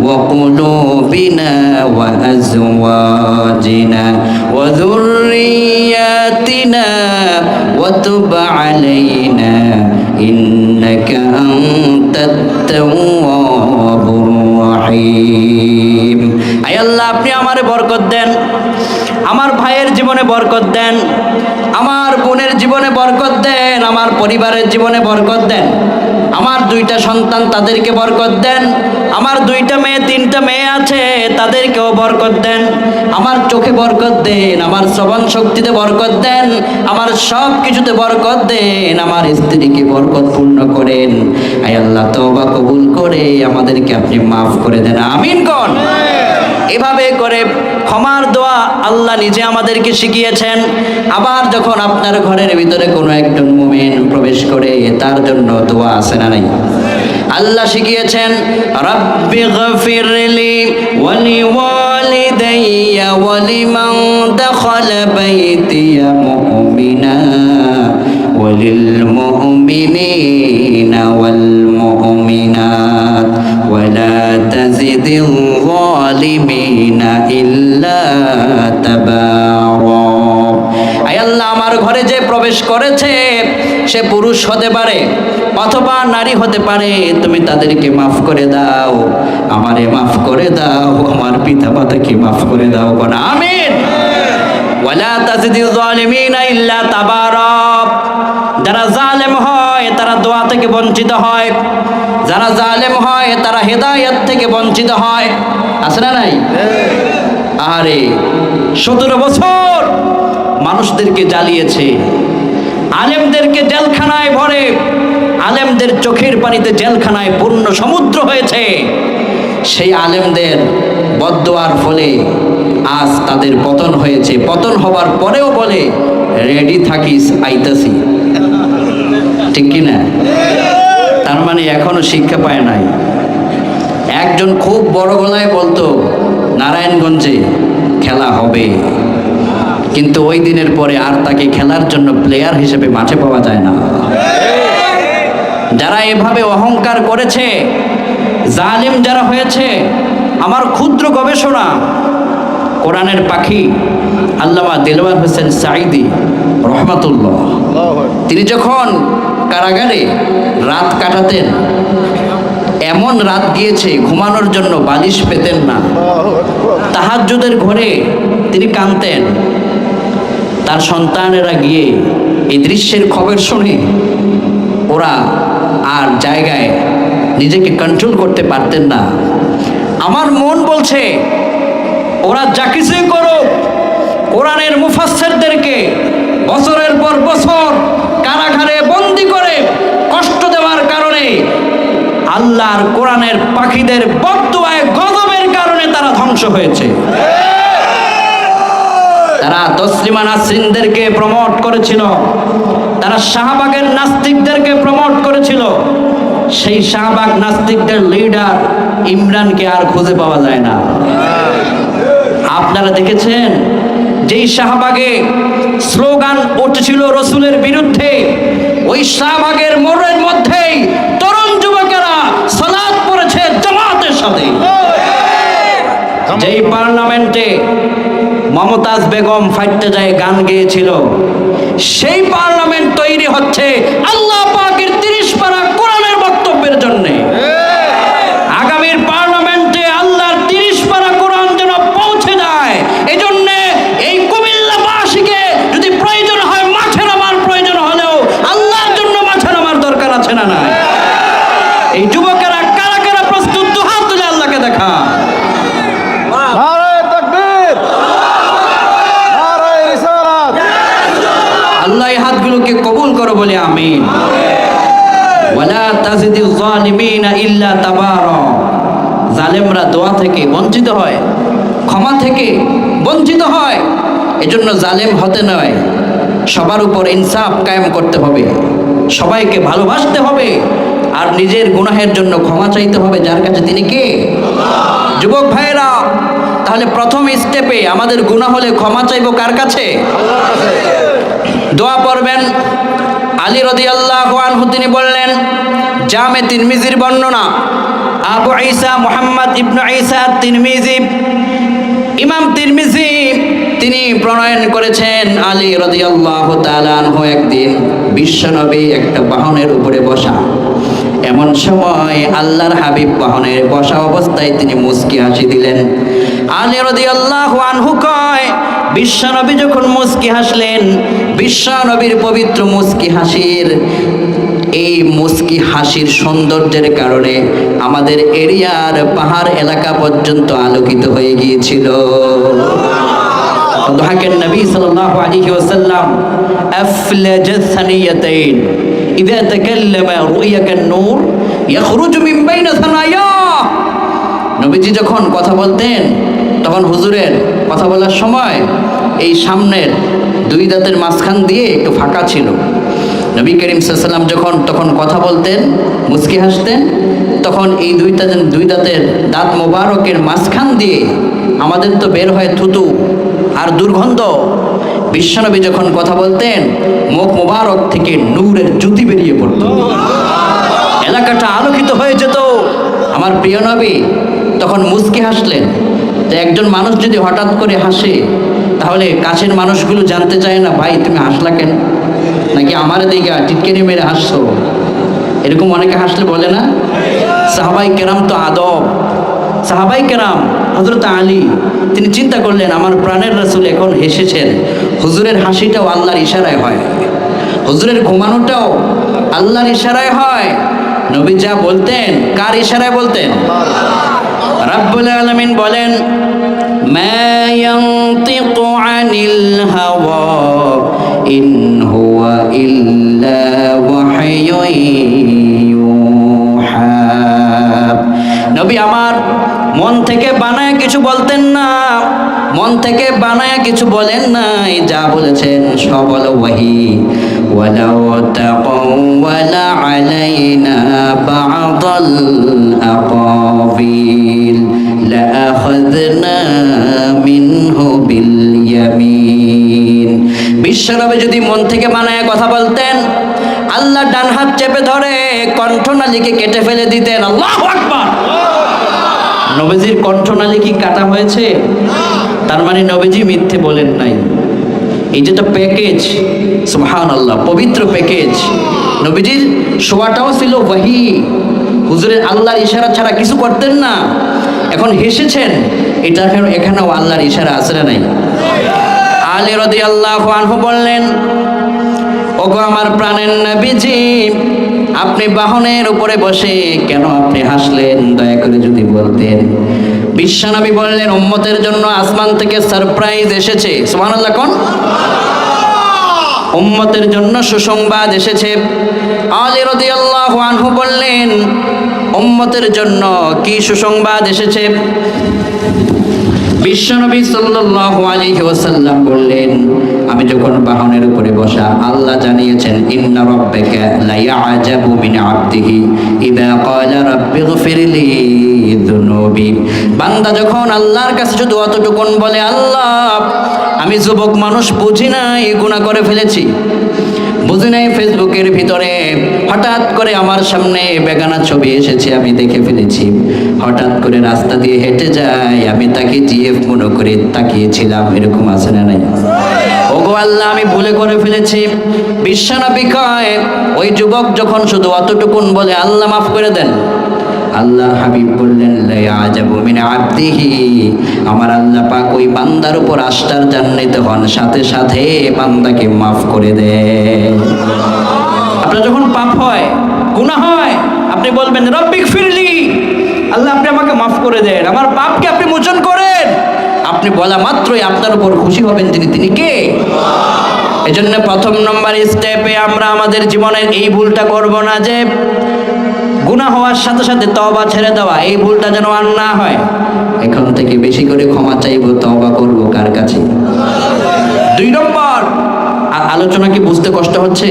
B: ওয়া কুলুবিনা ওয়া আজওয়াজিনা ওয়া যুররিয়াতিনা ওয়া তুব আলাইনা ইন্নাকা আনতাত তাওয়াবুর রহিম। আয় আল্লাহ, আপনি আমারে বরকত দেন, আমার ভাইয়ের জীবনে বরকত দেন, আমার বোনের জীবনে বরকত দেন, আমার পরিবারের জীবনে বরকত দেন, আমার 2টা সন্তান তাদেরকে বরকত দেন, আমার 2টা মেয়ে 3টা মেয়ে আছে তাদেরকেও বরকত দেন, আমার চোখে বরকত দেন, আমার শ্রবণ শক্তিতে বরকত দেন, আমার সব কিছুতে বরকত দেন, আমার স্ত্রীকে বরকত পূর্ণ করেন। আয় আল্লাহ, তওবা কবুল করে আমাদেরকে আপনি মাফ করে দেন, আমিন কোন। এভাবে করে ক্ষমার দোয়া আল্লাহ নিজে আমাদেরকে শিখিয়েছেন। আবার যখন আপনার ঘরের ভিতরে কোনো একজন মুমিন প্রবেশ করে, তার জন্য দোয়া আছে না নাই? আল্লাহ শিখিয়েছেন, রাব্বি গফিরলি ওয়া লিওয়ালিদাইয়া ওয়া লিমান দাখালা বাইতিয়া মুমিনা ওয়া লিল মুমিনিনা ওয়াল মুমিনাত ওয়া লা তাজিদিল যালিমিনা ইল্লা তাবারা। আয় আল্লাহ, আমার ঘরে যে প্রবেশ করেছে সে পুরুষ হতে পারে অথবা নারী হতে পারে, তুমি তাদেরকে মাফ করে দাও, আমারে মাফ করে দাও, আমার পিতা মাতাকে মাফ করে দাও, বলা আমিন। ওয়ালা তাজিদিল যালিমিনা ইল্লা তাবারা। যারা জালেম হয় তারা দোয়া থেকে বঞ্চিত হয়, যারা জালেম হয় তারা হেদায়েত থেকে বঞ্চিত হয়, আছে না নাই? আরে 17 বছর মানুষদেরকে জ্বালিয়েছে, আলেমদেরকে জেলখানায় ভরে, আলেমদের চোখের পানিতে জেলখানায় পূর্ণ সমুদ্র হয়েছে। সেই আলেমদের বদদোয়ার ফলে আজ তাদের পতন হয়েছে। পতন হবার পরেও বলে, রেডি থাকিস, আইতাছি। ঠিক কি না? তার মানে এখনো শিক্ষা পায় নাই। একজন খুব বড় গলায় বলতো নারায়ণগঞ্জে, খেলা হবে, কিন্তু ওই দিনের পরে আর তাকে খেলার জন্য প্লেয়ার হিসেবে মাঠে পাওয়া যায় না। যারা এভাবে অহংকার করেছে, জালিম যারা হয়েছে, আমার ক্ষুদ্র গবেষণা, কোরআনের পাখি আল্লামা দেলওয়ার হোসেন সাঈদী রহমাতুল্লাহ, তিনি যখন কারাগারে রাত কাটাতেন, এমন রাত গিয়েছে ঘুমানোর জন্য বালিশ পেতেন না, তাহাজ্জুদের ঘরে তিনি কাঁদতেন। তার সন্তানেরা গিয়ে এই দৃশ্যের খবর শুনে ওরা আর জায়গায় নিজেকে কন্ট্রোল করতে পারতেন না। আমার মন বলছে ওরা যা কিছুই করুক, কোরআনের মুফাসসিরদেরকে বছরের পর বছর কারাগারে বন্দি করে কষ্ট দেওয়ার কারণে, আল্লাহর কোরআনের পাখিদের বদদুয়ায় গজবের কারণে তারা ধ্বংস হয়েছে। তারা তসলিমা নাসরিনদেরকে প্রমোট করেছিল, তারা শাহবাগের নাস্তিকদেরকে প্রমোট করেছিল। সেই শাহবাগ নাস্তিকদের লিডার ইমরানকে আর খুঁজে পাওয়া যায় না। আপনারা দেখেছেন যেই শাহবাগে স্লোগান উঠেছিল রসুলের বিরুদ্ধে, ওই শাহবাগের মোড়ের মধ্যেই তরুণ যুবকেরা সালাত পড়েছে জামাতের সাথে। যেই পার্লামেন্টে মমতাজ বেগম ফাইটতে যায় গান গেয়েছিল, সেই পার্লামেন্ট তৈরি হচ্ছে আল্লাহ পাকের 30 পারা কোরআনের বক্তব্যের জন্য। আগামীর পার্লামেন্টে আল্লাহর 30 পারা কোরআন যেন পৌঁছে যায়, এজন্য এই কুমিল্লাবাসীকে যদি প্রয়োজন হয় মাঠে নামার প্রয়োজন হলেও আল্লাহর জন্য মাঠে নামার দরকার আছে না নাই? এই যুবকেরা কারা কারা প্রস্তুত? দুহাত তুলে আল্লাহকে দেখা। আল্লাহ এই হাতগুলোকে কবুল করো বলে আমিন। ওয়ালা তাজিদিল যালিমিনা ইল্লা তাবারা। জালেমরা দোয়া থেকে বঞ্চিত হয়, ক্ষমা থেকে বঞ্চিত হয়। এজন্য জালেম হতে নয়, সবার উপর ইনসাফ কায়েম করতে হবে, সবাইকে ভালোবাসতে হবে, আর নিজের গুনাহের জন্য ক্ষমা চাইতে হবে যার কাছে, তিনি কে? যুবক ভাইরা, তাহলে প্রথম স্টেপে আমাদের গুনাহ হলে ক্ষমা চাইবো কার কাছে? দোয়া পড়বেন। আলী রাদিয়াল্লাহু আনহু তিনি বললেন, জামে তিরমিজির বর্ণনা, আবু ঈসা মুহাম্মদ ইবনে ঈসা তিরমিজি, ইমাম তিরমিজি তিনি প্রণয়ন করেছেন, আলী রাদিয়াল্লাহু তাআলা আনহু একদিন বিশ্বনবী একটা বাহনের উপরে বসা, এমন সময় আল্লাহর হাবিব বাহনের বসা অবস্থায় তিনি মুস্কি হাসি দিলেন। আলী রাদিয়াল্লাহু আনহু কয়, বিশ্বনবী যখন মুস্কি হাসলেন, বিশ্বনবীর পবিত্র মুস্কি হাসির, এই মুস্কি হাসির সৌন্দর্যের কারণে আমাদের এরিয়ার পাহাড় এলাকা পর্যন্ত আলোকিত হয়ে গিয়েছিল। ضحك النبي صلى الله عليه وسلم أفلج الثنيتين إذا تكلم رؤيا النور يخرج من بين ثناياه। নবীজি যখন কথা বলতেন তখন হুজুরের কথা বলার সময় এই সামনের দুই দাঁতের মাঝখান দিয়ে একটু ফাঁকা ছিল। নবী করিম সাল্লাল্লাহু আলাইহি ওয়াসাল্লাম যখন তখন কথা বলতেন, মুস্কি হাসতেন, তখন এই দুই দাঁতের দাঁত মোবারকের মাঝখান দিয়ে আমাদের তো বের হয় থুতু আর দুর্গন্ধ। বিশ্বনবী যখন কথা বলতেন, মুখ মোবারক থেকে নূরের জ্যোতি বেরিয়ে পড়ত, এলাকাটা আলোকিত হয়ে যেত। আমার প্রিয় নবী তখন মুস্কি হাসলেন। তো একজন মানুষ যদি হঠাৎ করে হাসে, তাহলে কাছের মানুষগুলো জানতে চায় না, ভাই তুমি হাসলা কেন, নাকি আমার দিকে টিটকেনি মেরে হাসছো? এরকম অনেকে হাসলে বলে না? সাহাবাই কেরাম তো আদব, সাহাবাই কেরাম, হযরত আলী তিনি চিন্তা করলেন, আমার প্রাণের রাসূল এখন হেসেছেন, হুজুরের হাসিটাও আল্লাহর ইশারায় হয়, হুজুরের ঘুমানোটাও আল্লাহর ইশারায় হয়। নবী যা বলতেন কার ইশারায় বলতেন? রাব্বুল আলামিন বলেন, মা ইয়ানতিকু আনিল হাওয়া ইন হুয়া ইল্লা ওয়াহয়ুন ইউহা। নবী আমার মন থেকে বানায় কিছু বলতেন না, মন থেকে বানায় কিছু বলেন নাই, যা বলেছেন সব হলো ওয়াহি। ওয়ালাউ তাকাওয়ালা আলাইনা বা'দাল আকাবিল লাআখাযনা মিনহু বিশ্বনবী যদি মন থেকে বানায় কথা বলতেন, আল্লাহ ডান হাত চেপে ধরে কণ্ঠনালীকে কেটে ফেলে দিতেন। আল্লাহু আকবার। নবীজির কণ্ঠনালী কি কাটা হয়েছে? তার মানে নবীজি মিথ্যে বলেন নাই। এই যেটা প্যাকেজ, সুবহানাল্লাহ, পবিত্র প্যাকেজ। নবীজির শোয়াটাও ছিল ওয়াহি। হুজুরের আল্লাহর ইশারা ছাড়া কিছু করতেন না। এখন হেসেছেন, এটা এখানেও আল্লাহর ইশারা আছে না নাই? আলী রাদিয়াল্লাহু আনহু বললেন, ওগো আমার প্রাণের নবীজি, আপনি বাহনের উপরে বসে কেন আপনি হাসলেন? দয়া করে যদি বলতেন। বিশ্বনবী বললেন, উম্মতের জন্য আসমান থেকে সারপ্রাইজ এসেছে। সুবহানাল্লাহ কোন? উম্মতের জন্য সুসংবাদ এসেছে। আলী রাদিয়াল্লাহু আনহু বললেন, উম্মতের জন্য কি সুসংবাদ এসেছে? বিশ্বনবী সাল্লাল্লাহু আলাইহি ওয়াসাল্লাম বললেন, আমি যখন বাহনের উপরে বসা, আল্লাহ জানিয়েছেন, ইন্না রাব্বাকা লা ইয়া'জাবু মিন 'আবদিহি ইযা ক্বালা রাব্বিগফিরলি যুনুবি। বান্দা যখন আল্লাহর কাছে শুধু অতটুকুন বলে, আল্লাহ আমি যুবক মানুষ, বুঝি নাই গুনাহ করে ফেলেছি, বুঝি নাই ফেসবুকের ভিতরে হঠাৎ করে আমার সামনে বেগানা ছবি এসেছে, আমি দেখে ফেলেছি, হঠাৎ করে রাস্তা দিয়ে হেঁটে যাই, আমি তাকে জিএফ মনে করে তাকিয়েছিলাম, এরকম আছে না নাই? ওগো আল্লাহ আমি ভুলে করে ফেলেছি। বিশ্বনবী কয়, ওই যুবক যখন শুধু অতটুকুন বলে, আল্লাহ মাফ করে দেন। আল্লাহর হাবিব বললেন, লা ইয়া'জাবু মিন 'আবদিহি, আমার আল্লাহ পাক ওই বান্দার উপর আশ্চর্যান্বিত হন, সাথে সাথে বান্দাকে মাফ করে দেন। আপনার যখন পাপ হয়, গুনাহ হয়, আপনি বলবেন, রব্বিগফিরলি, আল্লাহ আপনি আমাকে মাফ করে দেন, আমার পাপকে আপনি মোচন করেন। আপনি বলা মাত্রই আপনার উপর খুশি হবেন তিনি কে? এজন্য প্রথম নম্বর স্টেপে আমরা আমাদের জীবনের এই ভুলটা করব না যে গুনাহ হওয়ার সাথে সাথে তওবা ছেড়ে দেওয়া, এই ভুলটা যেন আর না হয়। এখন থেকে বেশি করে ক্ষমা চাইবো, তওবা করব কার কাছে? 2 নম্বর, আলোচনা কি বুঝতে কষ্ট হচ্ছে?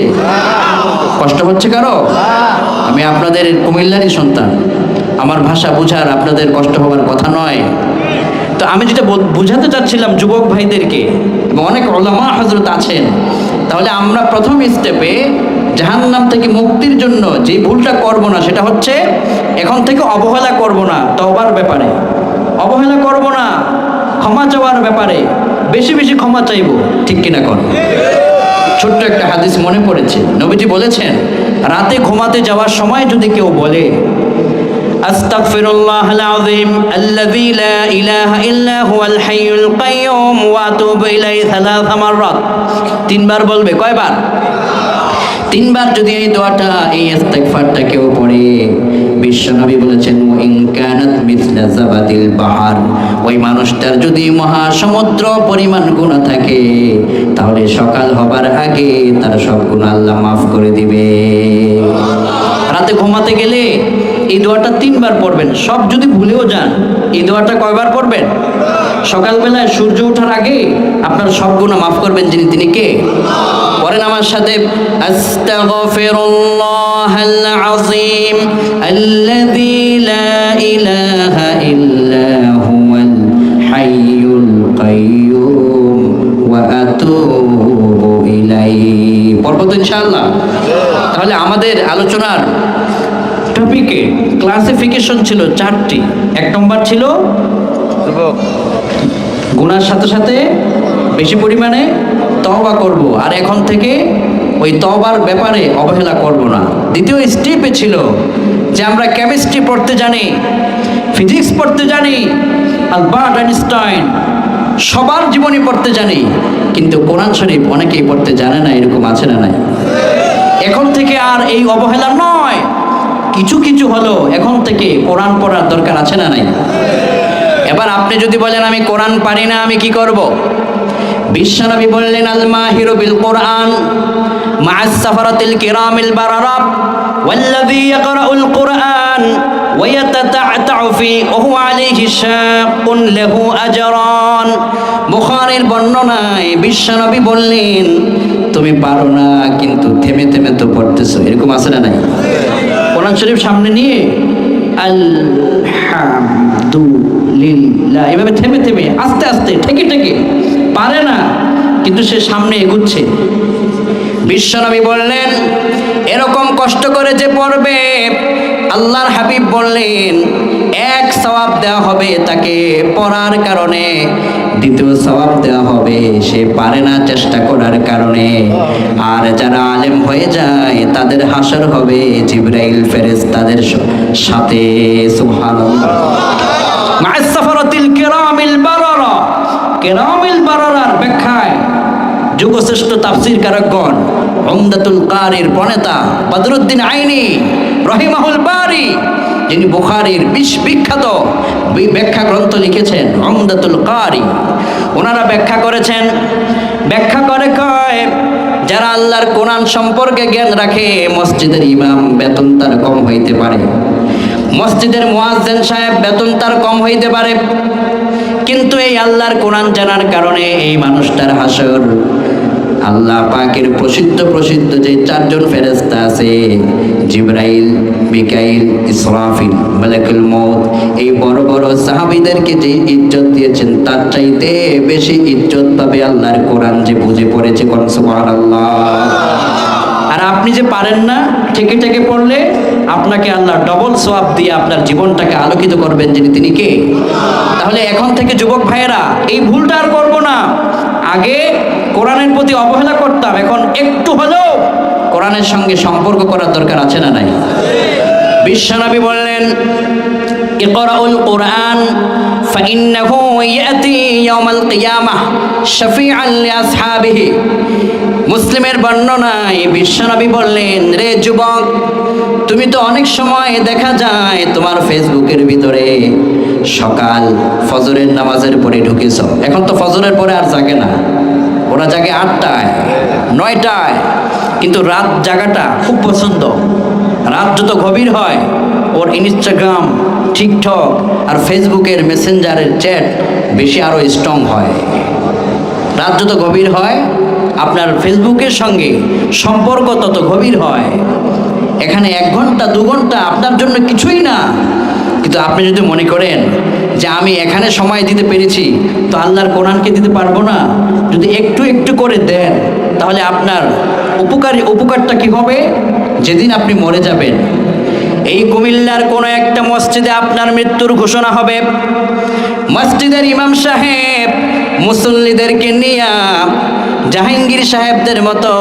B: কষ্ট হচ্ছে কারো? আমি আপনাদের কুমিল্লারই সন্তান, আমার ভাষা বুঝার আপনাদের কষ্ট হওয়ার কথা নয়। তো আমি যেটা বুঝাতে চাচ্ছিলাম যুবক ভাইদেরকে, এবং অনেক উলামা হযরত আছেন, তাহলে আমরা প্রথম স্টেপে জাহান্নাম থেকে মুক্তির জন্য যে ভুলটা করব না, সেটা হচ্ছে এখন থেকে অবহেলা করব না তওবার ব্যাপারে, অবহেলা করব না ক্ষমা চাওয়ার ব্যাপারে, বেশি বেশি ক্ষমা চাইব, ঠিক কিনা কোন? ছোট্ট একটা হাদিস মনে পড়েছে, নবীজি বলেছেন, রাতে ঘুমাতে যাওয়ার সময় যদি কেউ বলে, আস্তাগফিরুল্লাহাল আযীম আল্লাযী লা ইলাহা ইল্লা হুয়াল হাইয়ুল কাইয়্যুম ওয়া আতুবু ইলাইহি 3 মাররাত, 3 বার বলবে। কয়বার? 3 বার যদি এই দোয়াটা, এই ইস্তিগফারটা কেউ পড়ে, বিশ্বনবী বলেছেন, ইন কানাত মিসলা যাবাদিল বাহার, ওই মানুষটার যদি মহাসমুদ্র পরিমাণ গুনাহ থাকে, তাহলে সকাল হবার আগে তার সব গুনাহ আল্লাহ মাফ করে দিবে। রাতে ঘুমাতে গেলে এই দোয়াটা 3 বার পড়বেন। সব যদি ভুলেও যান, এই দোয়াটা কয়বার পড়বেন? সকালবেলায় সূর্য ওঠার আগে আপনার সব গুনাহ মাফ করবেন তিনি কে? পড়েন আমার সাথে, আস্তাগফিরুল্লাহাল আযীম আল্লাযী লা ইলাহা ইল্লা হুয়াল হাইয়ুল কাইয়্যুম ওয়া আতুবু ইলাইহি। পড়ব তো ইনশাআল্লাহ? তাহলে আমাদের আলোচনার টপিকে ক্লাসিফিকেশন ছিল 4টি। 1 নম্বর ছিল গুনার সাথে সাথে বেশি পরিমাণে তওবা করব, আর এখন থেকে ওই তওবার ব্যাপারে অবহেলা করব না। দ্বিতীয় স্টেপে ছিল যে আমরা কেমিস্ট্রি পড়তে জানি, ফিজিক্স পড়তে জানি, আলবার্ট আইনস্টাইন সবার জীবনী পড়তে জানি, কিন্তু কোরআন শরীফ অনেকেই পড়তে জানে না, এরকম আছে না নাই? এখন থেকে আর এই অবহেলা নয়, কিছু কিছু হলো এখন থেকে কোরআন পড়ার দরকার আছে না নাই? এবার আপনি যদি বলেন আমি কোরআন পারি না, আমি কি করব? বিশ্বনবী বললেন, আল মাহিরু বিল কোরআন মা'আস সাফারাতিল কিরামিল বারারা ওয়াল্লাযী ইয়াকরাউল কোরআন ওয়া ইয়াতাতা'তাউ ফি ওয়া হুয়া আলাইহি শাক্কুন লাহু আজরান। বুখারীর বর্ণনায় বিশ্বনবী বললেন, তুমি পারো না কিন্তু থেমে থেমে তো পড়তেছো, এরকম আছে না নাই? কোরআন শরীফ সামনে নিয়ে আলহামদুলিল্লাহ এভাবে থেমে থেমে আস্তে আস্তে ঠেকে ঠেকে পারে না, কিন্তু সে সামনে এগুচ্ছে। বিশ্বনবী বললেন এরকম কষ্ট করে যে পড়বে, আল্লাহর হাবিব বললেন এক সওয়াব দেওয়া হবে তাকে পড়ার কারণে, দ্বিতীয় সওয়াব দেওয়া হবে সে পারে না চেষ্টা করার কারণে। আর যারা আলেম হয়ে যায় তাদের হাসর হবে জিবরাইল ফেরেশতাদের সাথে। সুবহানাল্লাহ। মা'আস সাফারাতিল কিরামিল বারারা, কিরামিল বারারার ব্যাখ্যায় যুগশ্রেষ্ঠ তাফসীর কারকগণ উমদাতুল কারির প্রণেতা বদরুদ্দিন আইনি রহিমাহুল বারি, যিনি বুখারীর বিখ্যাত ব্যাখ্যা গ্রন্থ লিখেছেন উমদাতুল কারি, ওনারা ব্যাখ্যা করেছেন, ব্যাখ্যা করে কয় যারা আল্লাহর কোরআন সম্পর্কে জ্ঞান রাখে, মসজিদের ইমাম বেতন তার কম হইতে পারে, মসজিদের মুয়াজ্জিন সাহেব বেতন তার কম হইতে পারে, কিন্তু এই আল্লাহর কোরআন জানার কারণে এই মানুষটার হাসর আল্লাহ পাকের প্রসিদ্ধ যে চারজন ফেরেশতা আছে, জিবরাইল, মিকাইল, ইসরাফিল, মালাকুল মউত, এই বড় বড় সাহাবীদেরকে যে ইজ্জত দিয়েছেন তার চাইতে বেশি ইজ্জত পাবে আল্লাহর কোরআন যে বুঝে পড়েছে। কোন সুবহানাল্লাহ। আর আপনি যে পারেন না থেকে থেকে পড়লে আপনাকে আল্লাহ ডবল সওয়াব দিয়ে আপনার জীবনটাকে আলোকিত করবেন, যিনি তিনি কে? তাহলে এখন থেকে যুবক ভাইয়েরা এই ভুলটা আর করবো না। আগে কোরআনের প্রতি অবহেলা করতাম, এখন একটু হলেও কোরআনের সঙ্গে সম্পর্ক করার দরকার আছে না নাই? বিশ্বনবী বললেন ইকরাউল কুরআন ফাইন্নাহু ইয়াতি ইয়াউমাল কিয়ামাহ শাফিআন লিআসহাবিহি। মুসলিমের বর্ণনায় বিশ্বনবী বললেন, রে যুবক, তুমি তো অনেক সময় দেখা যায় তোমার ফেসবুকের ভিতরে সকাল ফজরের নামাজের পরে ঢুকেছ, এখন তো ফজরের পরে আর জাগে না, ওরা জাগে 8টায় 9টায়, কিন্তু রাত জাগাটা খুব পছন্দ। রাত যত গভীর হয় ওর ইনস্টাগ্রাম, টিকটক আর ফেসবুকের মেসেঞ্জারের চ্যাট বেশি আরও স্ট্রং হয়। রাত যত গভীর হয় আপনার ফেসবুকের সঙ্গে সম্পর্ক তত গভীর হয়। এখানে 1 ঘন্টা 2 ঘন্টা আপনার জন্য কিছুই না, কিন্তু আপনি যদি মনে করেন যে আমি এখানে সময় দিতে পেরেছি তো আল্লাহর কোরআনকে দিতে পারবো না, যদি একটু একটু করে দেন তাহলে আপনার উপকারটা কি হবে? যেদিন আপনি মরে যাবেন, এই কুমিল্লার কোনো একটা মসজিদে আপনার মৃত্যুর ঘোষণা হবে, মসজিদের ইমাম সাহেব মুসল্লিদেরকে নিয়ে জাহাঙ্গীর সাহেবদের মতো,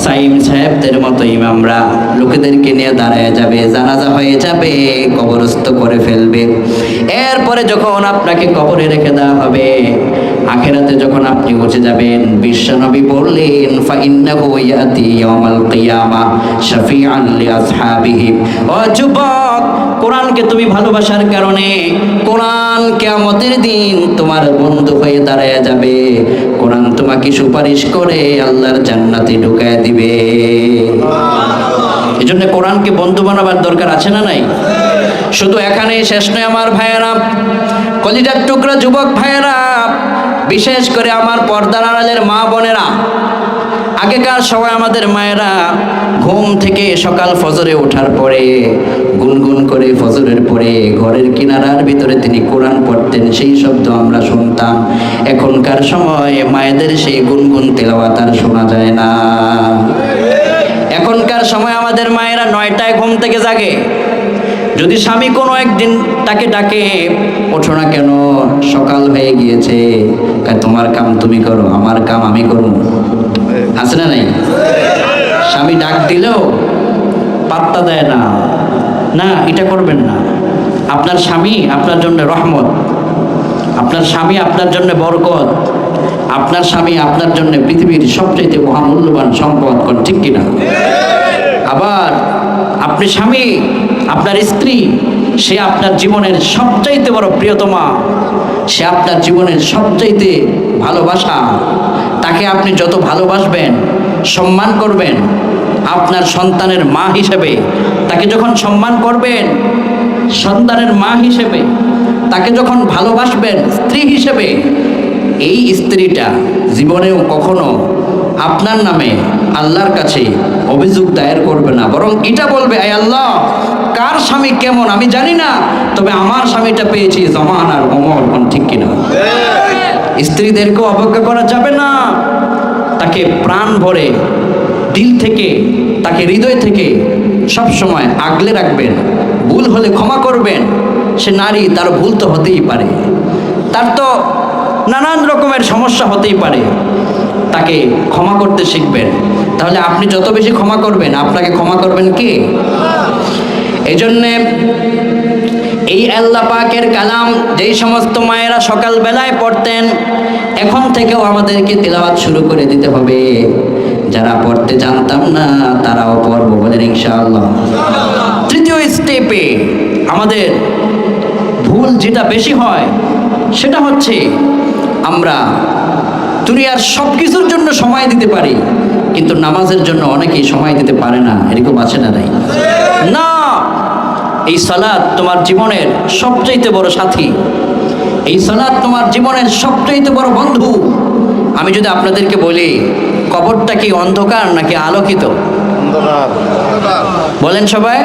B: সাইম সাহেবদের মতো ইমামরা লোকেদেরকে নিয়ে দাঁড়ায় যাবে, জানাজা হয়ে যাবে, কবরস্থ করে ফেলবে। এরপরে যখন আপনাকে কবরে রেখে দেওয়া হবে, আখিরাতে যখন আপনি উঠে যাবেন, বিশ্বনবী বললেন ফাইন্নাহু ইয়াতি ইয়াউমাল কিয়ামা শাফিআন লিআসহাবিহি। ও যুবক, কোরআনকে তুমি ভালোবাসার কারণে কোরআন কিয়ামতের দিন তোমার বন্ধু হয়ে দাঁড়ায় যাবে, কোরআন তোমাকে সুপারিশ করে আল্লাহর জান্নাতে ঢুকায় দিবে। এই জন্য কোরআনকে বন্ধু বানাবার দরকার আছে না নাই? শুধু এখানে শেষ নয় আমার ভাইয়েরা, কলিজার টুকরা যুবক ভাইয়েরা, বিশেষ করে আমার পর্দার আড়ালের মা বোনেরা, আগেকার সময় আমাদের মায়েরা ঘুম থেকে সকাল ফজরে ওঠার পরে গুনগুন করে ফজরের পরে ঘরের কিনারার ভিতরে তিনি কোরআন পড়তেন, সেই শব্দ আমরা শুনতাম। এখনকার সময় মায়েদের সেই গুনগুন তেলাওয়াত আর শোনা যায় না। এখনকার সময় আমাদের মায়েরা 9টায় ঘুম থেকে জাগে, যদি স্বামী কোনো একদিন তাকে ডাকে, ওঠো না কেন, সকাল হয়ে গিয়েছে, তোমার কাম তুমি করো, আমার কাম আমি করব, আছে না নাই? স্বামী ডাক দিলেও পাত্তা দেয় না, না এটা করবেন না। আপনার স্বামী আপনার জন্য রহমত, আপনার স্বামী আপনার জন্য বরকত, আপনার স্বামী আপনার জন্য পৃথিবীর সবচাইতে মহামূল্যবান সম্পদ, কোন ঠিক কিনা? আবার আপনি স্বামী, আপনার স্ত্রী, সে আপনার জীবনের সবচাইতে বড় প্রিয়তমা, সে আপনার জীবনের সবচাইতে ভালোবাসা। তাকে আপনি যত ভালোবাসবেন, সম্মান করবেন, আপনার সন্তানের মা হিসেবে তাকে যখন সম্মান করবেন, সন্তানের মা হিসেবে তাকে যখন ভালোবাসবেন স্ত্রী হিসেবে, এই স্ত্রীটা জীবনেও কখনো আপনার নামে আল্লাহর কাছে অভিযোগ দায়ের করবে না, বরং এটা বলবে, আয় আল্লাহ, কার স্বামী কেমন আমি জানি না, তবে আমার স্বামীটা পেয়েছি জমান আর অমর, ঠিক কিনা? স্ত্রীদেরকেও অবজ্ঞা করা যাবে না। তাকে প্রাণ ভরে দিল থেকে, তাকে হৃদয় থেকে সব সময় আগলে রাখবেন, ভুল হলে ক্ষমা করবেন। সে নারী, তার ভুল তো হতেই পারে, তার তো নানান রকমের সমস্যা হতেই পারে, তাকে ক্ষমা করতে শিখবেন। তাহলে আপনি যত বেশি ক্ষমা করবেন, আপনাকে ক্ষমা করবেন কে? এই জন্যে এই আল্লাহ পাকের কালাম যেই সমস্ত মায়েরা সকালবেলায় পড়তেন, এখন থেকেও আমাদেরকে তিলাওয়াত শুরু করে দিতে হবে। যারা পড়তে জানতাম না তারাও পড়বো, বলেন ইনশাআল্লাহ। তৃতীয় স্টেপে আমাদের ভুল যেটা বেশি হয় সেটা হচ্ছে আমরা দুনিয়ার সব কিছুর জন্য সময় দিতে পারি, কিন্তু নামাজের জন্য অনেকেই সময় দিতে পারে না। এরকম আছে না? নাই না। এই সালাত তোমার জীবনের সবচাইতে বড় সাথী, এই সালাত তোমার জীবনের সবচাইতে বড় বন্ধু। আমি যদি আপনাদেরকে বলি, কবরটা কি অন্ধকার নাকি আলোকিত? বলেন সবাই।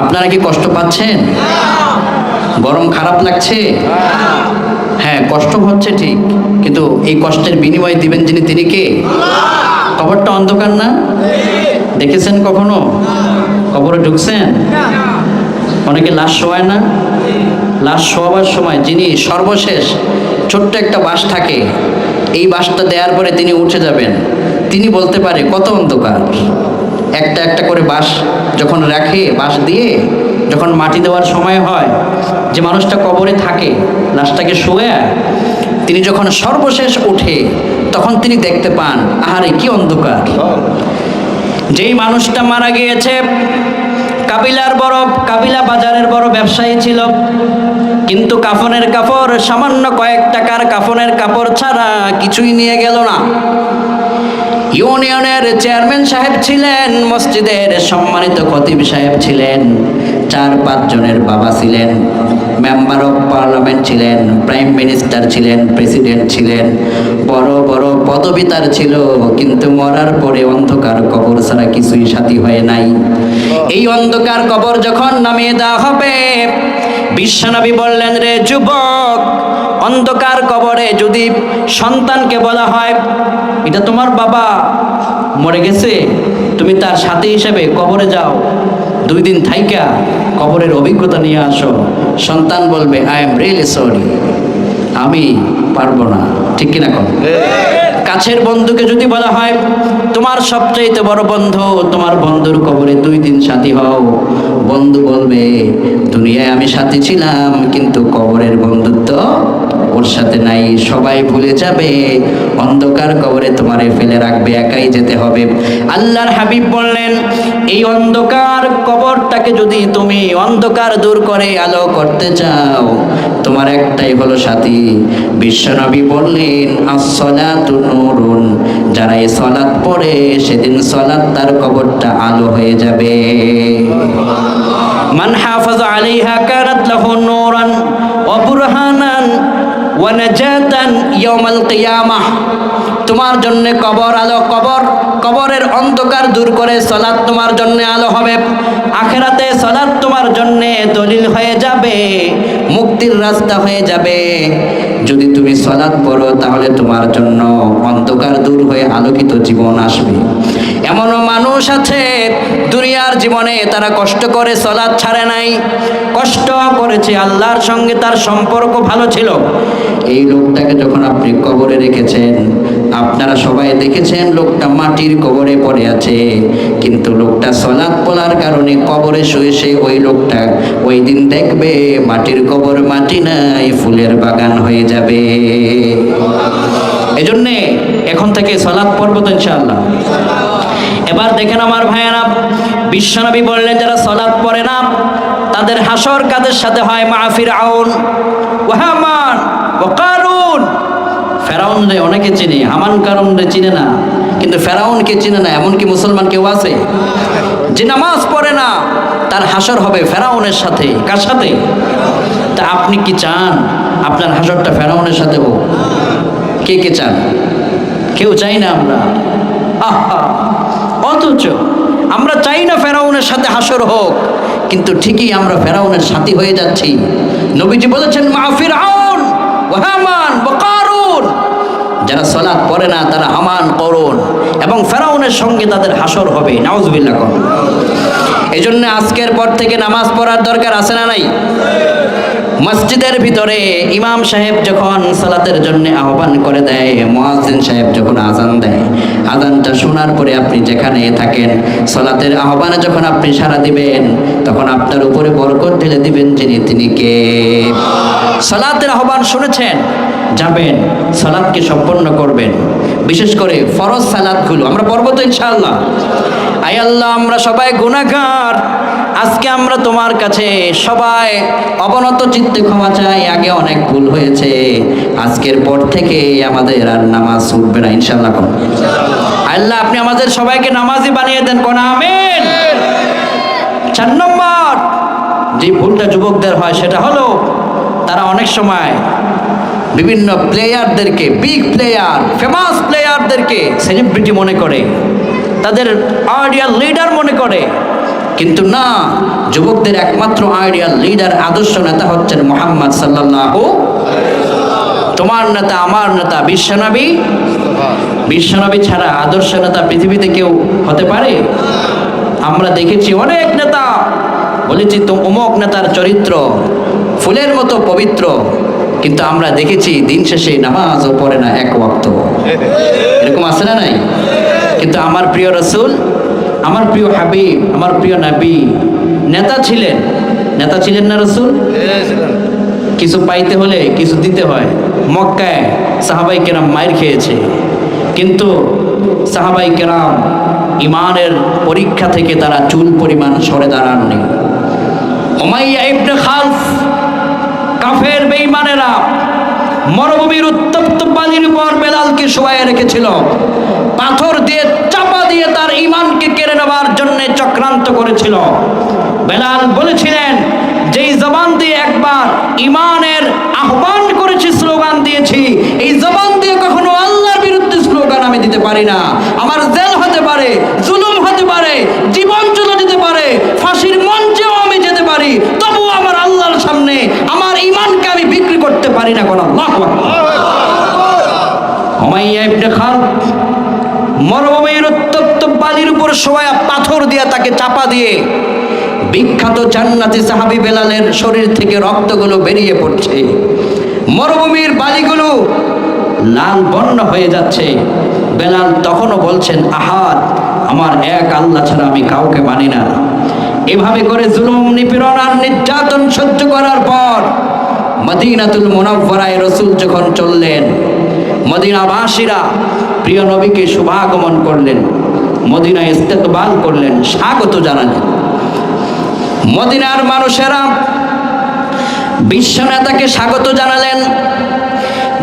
B: আপনারা কি কষ্ট পাচ্ছেন? গরম খারাপ লাগছে? হ্যাঁ, কষ্ট হচ্ছে ঠিক, কিন্তু এই কষ্টের বিনিময় দিবেন যিনি, তিনি কে? কবরটা অন্ধকার না? দেখেছেন কখনো কবরে ঢুকছেন? অনেকে লাশ শোয়ায় না? লাশ শোয়াবার সময় যিনি সর্বশেষ ছোট্ট একটা বাঁশ থাকে, এই বাঁশটা দেওয়ার পরে তিনি উঠে যাবেন, তিনি বলতে পারে কত অন্ধকার। একটা একটা করে বাঁশ যখন রাখে, বাঁশ দিয়ে যখন মাটি দেওয়ার সময় হয়, যে মানুষটা কবরে থাকে লাশটাকে শুয়ে, তিনি যখন সর্বশেষ ওঠে তখন তিনি দেখতে পান আহারে কি অন্ধকার। যেই মানুষটা মারা গিয়েছে কাবিলা বাজারের বড় ব্যবসায়ী ছিল, কিন্তু কাফনের কাপড়, সামান্য কয়েক টাকার কাফনের কাপড় ছাড়া কিছুই নিয়ে গেল না। ইউনিয়নের চেয়ারম্যান সাহেব ছিলেন, মসজিদের সম্মানিত খতিব সাহেব ছিলেন, 4-5 জনের বাবা ছিলেন, মেম্বার অফ পার্লামেন্ট ছিলেন, প্রাইম মিনিস্টার ছিলেন, প্রেসিডেন্ট ছিলেন, বড় বড় পদবি তার ছিল, কিন্তু মরার পরে অন্ধকার কবর ছাড়া কিছুই সাথী হয় নাই। এই অন্ধকার কবর যখন নামিয়ে দেওয়া হবে, বিশ্বনবী বললেন, রে যুবক, অন্ধকার কবরে যদি সন্তানকে বলা হয় এটা তোমার বাবা মরে গেছে, তুমি তার সাথী হিসেবে কবরে যাও, 2 দিন থাইকা কবরের অভিজ্ঞতা নিয়ে আসো, সন্তান বলবে আই এম রিয়েলি সরি, আমি পারবো না। ঠিক কিনা কর? কাছের বন্ধুকে যদি বলা হয় তোমার সবচাইতে বড় বন্ধু, তোমার বন্ধুর কবরে 2 দিন সাথী হও, বন্ধু বলবে দুনিয়ায় আমি সাথী ছিলাম, কিন্তু কবরের বন্ধুত্ব ওর সাথে নাই, সবাই ভুলে যাবে, অন্ধকার কবরে তোমারে ফেলে রাখবে, একাই যেতে হবে। আল্লাহর হাবিব বললেন, এই অন্ধকার কবরটাকে যদি তুমি অন্ধকার দূর করে আলো করতে চাও, তোমার একটাই হলো সাথী। বিশ্বনবী বললেন, as-salatu নূরুন, যারা এই সালাত পড়ে সেদিন সালাত তার কবরটা আলো হয়ে যাবে। মান হাফাযা আলাইহা কানাত লাহু নূরান ওয়া বুরহানান ওয়া নাজাতান ইয়াউমাল কিয়ামাহ। তোমার জন্য কবর আলো, কবরের অন্ধকার দূর করে সালাত তোমার জন্য আলো হবে। আখিরাতে সালাত তোমার জন্য দলিল হয়ে যাবে, মুক্তির রাস্তা হয়ে যাবে। যদি তুমি সালাত পড়ো তাহলে তোমার জন্য অন্ধকার দূর হয়ে আলোকিত জীবন আসবে। এমনও মানুষ আছে দুনিয়ার জীবনে তারা কষ্ট করে সালাত ছাড়ে নাই, কষ্ট করেছে, আল্লাহর সঙ্গে তার সম্পর্ক ভালো ছিল। এই লোকটাকে যখন আপনি কবরে রেখেছেন, আপনারা সবাই দেখেছেন লোকটা মাটির কবরে পড়ে আছে, কিন্তু লোকটা সালাত পড়ার কারণে কবরে শুয়ে ওই লোকটা ওই দিন দেখবে মাটির কবর মাটি নাই, ফুলের বাগান হয়ে যাবে। এজন্যে এখন থেকে সালাত পড়বো তো ইনশাআল্লাহ। এবার দেখেন আমার ভাইয়েরা, বিশ্বনবী বললেন যারা সালাত পড়ে না তাদের হাসর কাদের সাথে হয়? মা ফিরআউন ওয়া হামান ওয়া কারুন। ফেরাউনরে অনেকে চিনে, হামান কারুনরে চিনে না, কিন্তু ফেরাউনকে চিনে না এমনকি মুসলমান কেউ আছে যে নামাজ পড়ে না? তার হাসর হবে ফেরাউনের সাথে। কার সাথে? তা আপনি কি চান আপনার হাসরটা ফেরাউনের সাথে হোক? কে কে চান? কেউ চাই না আমরা। আহা, অথচ আমরা চাই না ফেরাউনের সাথে হাসর হোক, কিন্তু ঠিকই আমরা ফেরাউনের সাথী হয়ে যাচ্ছি। নবীজি বলেছেন মা ফিরআউন ওয়া হামান ওয়া কারুন, যারা সালাত পড়ে না তারা হামান, করুন এবং ফেরাউনের সঙ্গে তাদের হাসর হবে। নাউজুবিল্লাহ। এই জন্য আজকের পর থেকে নামাজ পড়ার দরকার আছে না নাই? মসজিদের ভিতরে ইমাম সাহেব যখন সালাতের জন্য আহ্বান করে দেয়, মুয়াজ্জিন সাহেব যখন আজান দেয়, আজানটা শোনার পরে আপনি যেখানে থাকেন সালাতের আহ্বানে যখন আপনি সাড়া দিবেন, তখন আপনার উপরে বরকত ঢেলে দিবেন তিনি কে? সালাতের আহ্বান শুনেছেন, যাবেন সালাতকে সম্পন্ন করবেন। বিশেষ করে ফরজ সালাতগুলো আমরা পড়ব তো ইনশাআল্লাহ। আয় আল্লাহ, আমরা সবাই গুনাহগার, আজকে আমরা তোমার কাছে সবাই অবনত চিত্তে ক্ষমা চাই। আগে অনেক ভুল হয়েছে, আজকের পর থেকে আমাদের আর নামাজ ছুটবে না ইনশাআল্লাহ। আল্লাহ আপনি আমাদের সবাইকে নামাজি বানিয়ে দেন, কোন আমিন। 4 নম্বর যে ভুলটা যুবকদের হয় সেটা হলো তারা অনেক সময় বিভিন্ন প্লেয়ারদেরকে, বিগ প্লেয়ার, ফেমাস প্লেয়ারদেরকে সেলিব্রিটি মনে করে, তাদের আইডিয়াল লিডার মনে করে। কিন্তু না, যুবকদের একমাত্র আইডিয়াল লিডার, আদর্শ নেতা হচ্ছেন মুহাম্মদ সাল্লাল্লাহু। তোমার নেতা, আমার নেতা বিশ্বনবী। বিশ্বনবী ছাড়া আদর্শ নেতা পৃথিবীতে কেউ হতে পারে? আমরা দেখেছি অনেক নেতা, বলেছি তো অমুক নেতার চরিত্র ফুলের মতো পবিত্র, কিন্তু আমরা দেখেছি দিন শেষে নামাজও পড়ে না এক ওয়াক্ত। এরকম আছে না নাই? কিন্তু আমার প্রিয় রাসূল, আমার প্রিয় হাবিব, আমার প্রিয় নবী নেতা ছিলেন। নেতা ছিলেন না রাসূল? কিছু পাইতে হলে কিছু দিতে হয়। মক্কায় সাহাবাই কেরাম মাইর খেয়েছে, কিন্তু সাহাবাই কেরাম ইমানের পরীক্ষা থেকে তারা চুল পরিমাণ সরে দাঁড়াননি। উমাইয়া ইবনে খালফ, কাফের বেঈমানেরা মরুভূমির উত্তপ্ত বালির উপর বেলালকে শোয়ায় রেখেছিল, পাথর দিয়ে চাপা দিয়ে তার ঈমানকে কেড়ে নেবার জন্য চক্রান্ত করেছিল। বেলাল বলেছিলেন, যেই জবান দিয়ে একবার ঈমানের আহ্বান করেছি, স্লোগান দিয়েছি, এই জবান দিয়ে কখনো আল্লাহর বিরুদ্ধে স্লোগান আমি দিতে পারি না। আমার জেল হতে পারে, জুলুম হতে পারে, জীবন চলে যেতে পারে, ফাঁসির মঞ্চেও আমি যেতে পারি, তবুও আমার আল্লাহর সামনে আমার ঈমানকে আমি বিক্রি করতে পারি না। কোন আল্লাহু আকবার। উমাইয়া ইবনে খালফ মরুভূমির উত্তপ্ত বালির উপর শোয়া, পাথর দিয়ে তাকে চাপা দিয়ে বিখ্যাত জান্নাতি সাহাবী বেলালের শরীর থেকে রক্তগুলো বেরিয়ে পড়ছে, মরুভূমির বালিগুলো লাল বর্ণ হয়ে যাচ্ছে। বেলাল তখনও বলছেন, আহাদ, আমার এক আল্লাহ ছাড়া আমি কাউকে মানি না। এভাবে করে জুলুম, নিপীড়ন আর নির্যাতন সহ্য করার পর মদিনাতুল মুনাওয়ারায় রাসূল যখন চললেন, মদিনাবাসীরা প্রিয় নবীকে শুভাগমন করলেন, মদিনায় ইস্তেকবাল করলেন, স্বাগত জানালেন। মদিনার মানুষেরা বিশ্বনেতাকে স্বাগত জানালেন।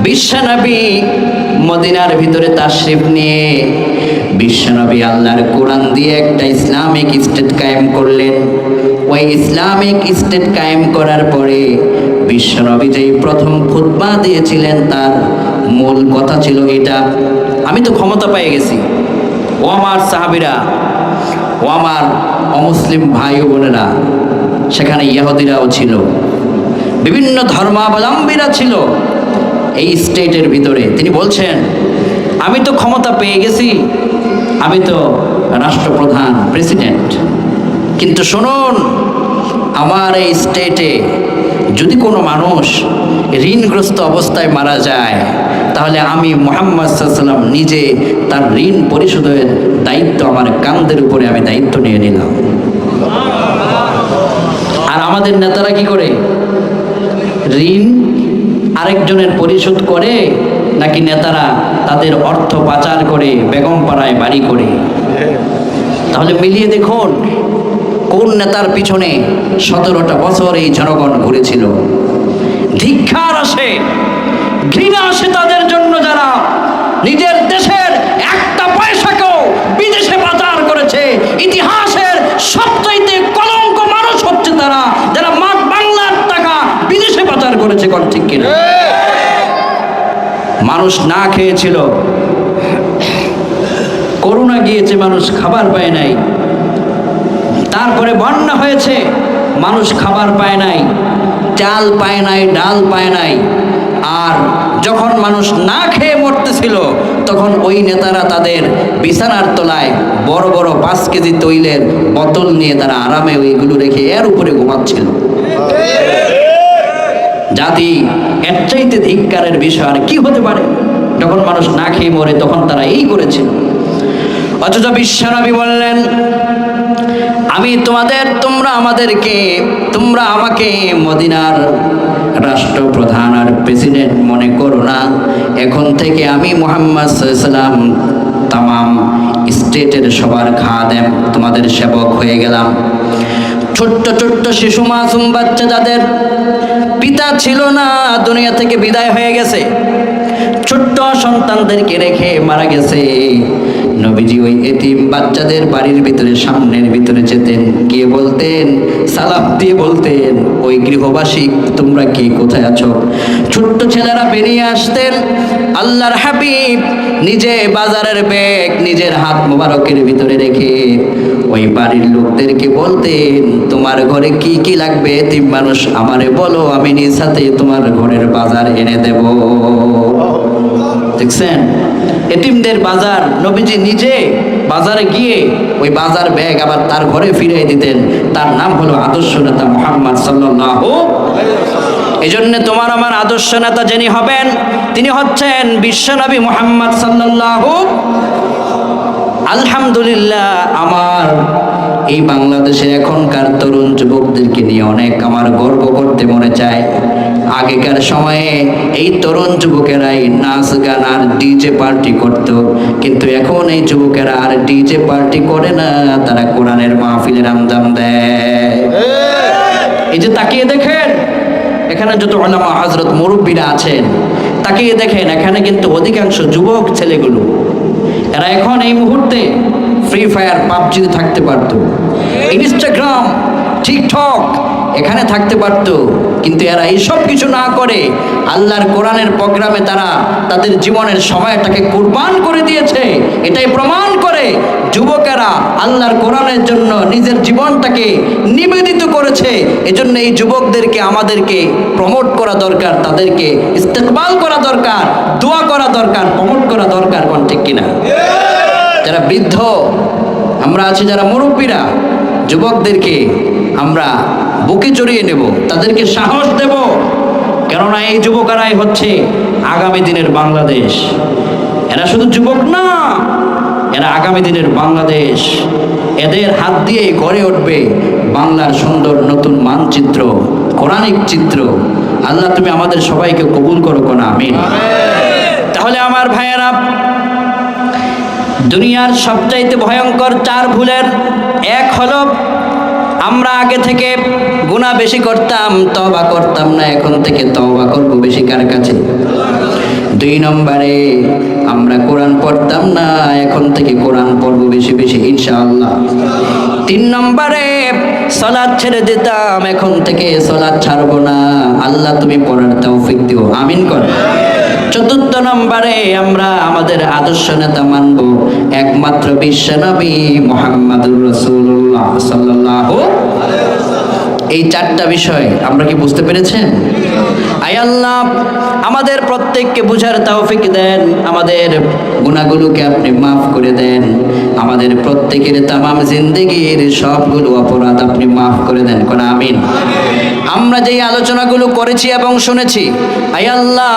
B: বিশ্বনবী মদিনার ভিতরে তাশরিফ নিয়ে বিশ্বনবী আল্লাহর কোরআন দিয়ে একটা ইসলামিক স্টেট কায়েম করলেন। ওই ইসলামিক স্টেট কায়েম করার পরে বিশ্বনবী যেই প্রথম খুতবা দিয়েছিলেন, তার মূল কথা ছিল এটা, আমি তো ক্ষমতা পেয়ে গেছি, ও আমার সাহাবীরা, ও আমার অমুসলিম ভাই ও বোনেরা, সেখানে ইহুদিরাও ছিল, বিভিন্ন ধর্মাবলম্বীরা ছিল এই স্টেটের ভিতরে। তিনি বলছেন, আমি তো ক্ষমতা পেয়ে গেছি, আমি তো রাষ্ট্রপ্রধান, প্রেসিডেন্ট, কিন্তু শুনুন, আমার এই স্টেটে যদি কোনো মানুষ ঋণগ্রস্ত অবস্থায় মারা যায়, তাহলে আমি মুহাম্মদ সাল্লাল্লাহু আলাইহি ওয়াসাল্লাম নিজে তার ঋণ পরিশোধের দায়িত্ব আমার কাঁধের উপরে আমি দায়িত্ব নিয়ে নিলাম। আর আমাদের নেতারা কি করে? ঋণ আরেকজনের পরিশোধ করে, নাকি নেতারা তাদের অর্থ পাচার করে বেগম পাড়ায় বাড়ি করে? তাহলে মিলিয়ে দেখুন, কোন নেতার পিছনে 17টা বছর এই জনগণ ঘুরেছিল। ধিক্কার আসে, ঘৃণা আসে তাদের জন্য, যারা নিজের দেশের একটা পয়সাকেও বিদেশে পাচার করেছে। ইতিহাসের সবচাইতে কলঙ্ক মানুষ হচ্ছে তারা, যারা বাংলার টাকা বিদেশে পাচার করেছে। কোন ঠিক কিনা? মানুষ না খেয়েছিল, করোনা গিয়েছে, মানুষ খাবার পায় নাই। তারপরে বন্যা হয়েছে, মানুষ খাবার পায় নাই, চাল পায় নাই, ডাল পায় নাই। আর যখন মানুষ না খেয়ে মরতেছিল তখন ওই নেতারা তাদের বিছানার তলায় বড় বড় 5 কেজি তৈলের বোতল নিয়ে তারা আরামে ওইগুলো রেখে এর উপরে ঘুমাচ্ছিল। জাতি এর চাইতে ধিক্কারের বিষয় আর কি হতে পারে? যখন মানুষ না খেয়ে মরে তখন তারা এই করেছিল। অথচ বিশ্বনবী বললেন, আমি তোমরা আমাকে মদিনার রাষ্ট্রপ্রধান আর প্রেসিডেন্ট মনে করো না। এখন থেকে আমি মুহাম্মদ সাল্লাল্লাহু আলাইহি ওয়াসাল্লাম তামাম স্টেটের সবার খাদেম, তোমাদের সেবক হয়ে গেলাম। ছোট্ট ছোট্ট শিশু মাসুম বাচ্চা যাদের পিতা ছিল না, দুনিয়া থেকে বিদায় হয়ে গেছে, ছোট্ট সন্তানদেরকে রেখে মারা গেছে, নবীজি ওই এতিম বাচ্চাদের বাড়ির ভিতরে সামনের ভিতরে যেতেন, গিয়ে বলতেন, সালাম দিয়ে বলতেন, ওই গৃহবাসী তোমরা কে, কোথায় আছো? ছোট্ট ছেলেরা বেরিয়ে আসতেন। আল্লাহর হাবিব নিজে বাজারের ব্যাগ নিজের হাত মোবারকের ভিতরে রেখে ওই বাড়ির লোকদেরকে বলতেন, তোমার ঘরে কি কি লাগবে এতিম মানুষ আমারে বলো, আমি নিজ সাথে তোমার ঘরের বাজার এনে দেব। দেখছেন এতিমদের বাজার, নবীজি নিজে বাজারে গিয়ে ওই বাজার ব্যাগ আবার তার ঘরে ফিরিয়ে দিতেন। তার নাম হলো আদর্শ নেতা মুহাম্মদ সাল্লাল্লাহু। এজন্য তোমার আমার আদর্শ নেতা যিনি হবেন তিনি হচ্ছেন বিশ্বনবী মুহাম্মদ সাল্লাল্লাহু। আলহামদুলিল্লাহ, আমার এই বাংলাদেশের এখনকার তরুণ যুবকদেরকে নিয়ে অনেক আমার গর্ব করতে মনে চায়। আগেকার সময়ে এই তরুণ যুবকেরাই নাচ গান আর ডিজে পার্টি করত, কিন্তু এখন এই যুবকেরা আর ডিজে পার্টি করে না, তারা কোরআনের মাহফিলের আঞ্জাম দেয়। এই যে তাকিয়ে দেখেন এখানে যত উলামা হযরত মুরব্বীরা আছেন, তাকিয়ে দেখেন এখানে কিন্তু অধিকাংশ যুবক ছেলেগুলো, এরা এখন এই মুহূর্তে ফ্রি ফায়ার পাবজিতে থাকতে পারতো, ইনস্টাগ্রাম টিকটক এখানে থাকতে পারতো, কিন্তু এরা এইসব কিছু না করে আল্লাহর কোরআনের প্রোগ্রামে তারা তাদের জীবনের সময়টাকে কুরবান করে দিয়েছে। এটাই প্রমাণ করে যুবকেরা আল্লাহর কোরআনের জন্য নিজের জীবনটাকে নিবেদিত করেছে। এজন্য এই যুবকদেরকে আমাদেরকে প্রমোট করা দরকার, তাদেরকে ইস্তেকবাল করা দরকার, দোয়া করা দরকার, প্রমোট করা দরকার। কোন ঠিক কিনা? যারা বৃদ্ধ আমরা আছি, যারা মুরব্বীরা, যুবকদেরকে আমরা বুকে জড়িয়ে নেব, তাদেরকে সাহস দেব, কেননা এই যুবকেরাই হচ্ছে আগামী দিনের বাংলাদেশ। এরা শুধু যুবক না, এরা আগামী দিনের বাংলাদেশ। এদের হাত দিয়ে গড়ে উঠবে বাংলার সুন্দর নতুন মানচিত্র, কোরআনিক চিত্র। আল্লাহ তুমি আমাদের সবাইকে কবুল করো, কোন আমিন। তাহলে আমার ভাইয়েরা, দুনিয়ার সবচাইতে ভয়ঙ্কর 4 ভুলের এক হলো আমরা আগে থেকে গুনাহ বেশি করতাম, তওবা করতাম না, এখন থেকে তওবা করব বেশি। কার কাছে? 2 নম্বরে আমরা কোরআন পড়তাম না, এখন থেকে কোরআন পড়ব বেশি বেশি ইনশাআল্লাহ। 3 নম্বরে সালাত ছেড়ে দিতাম, এখন থেকে সালাত ছাড়বো না। আল্লাহ তুমি পড়ার তৌফিক দিও, আমিন কর। 4 নম্বরে আমরা আমাদের আদর্শ নেতা মানব একমাত্র বিশ্বনবী মুহাম্মদুর রাসূলুল্লাহ সাল্লাল্লাহু। এই 4টা বিষয় আমরা কি বুঝতে পেরেছেন? আয় আল্লাহ আমাদের প্রত্যেককে বুঝার তৌফিক দেন, আমাদের গুনাহগুলোকে আপনি মাফ করে দেন, আমাদের প্রত্যেকের তামাম জিন্দেগির সবগুলো অপরাধ আপনি মাফ করে দেন, কোন আমিন। আমরা যেই আলোচনাগুলো করেছি এবং শুনেছি, আয় আল্লাহ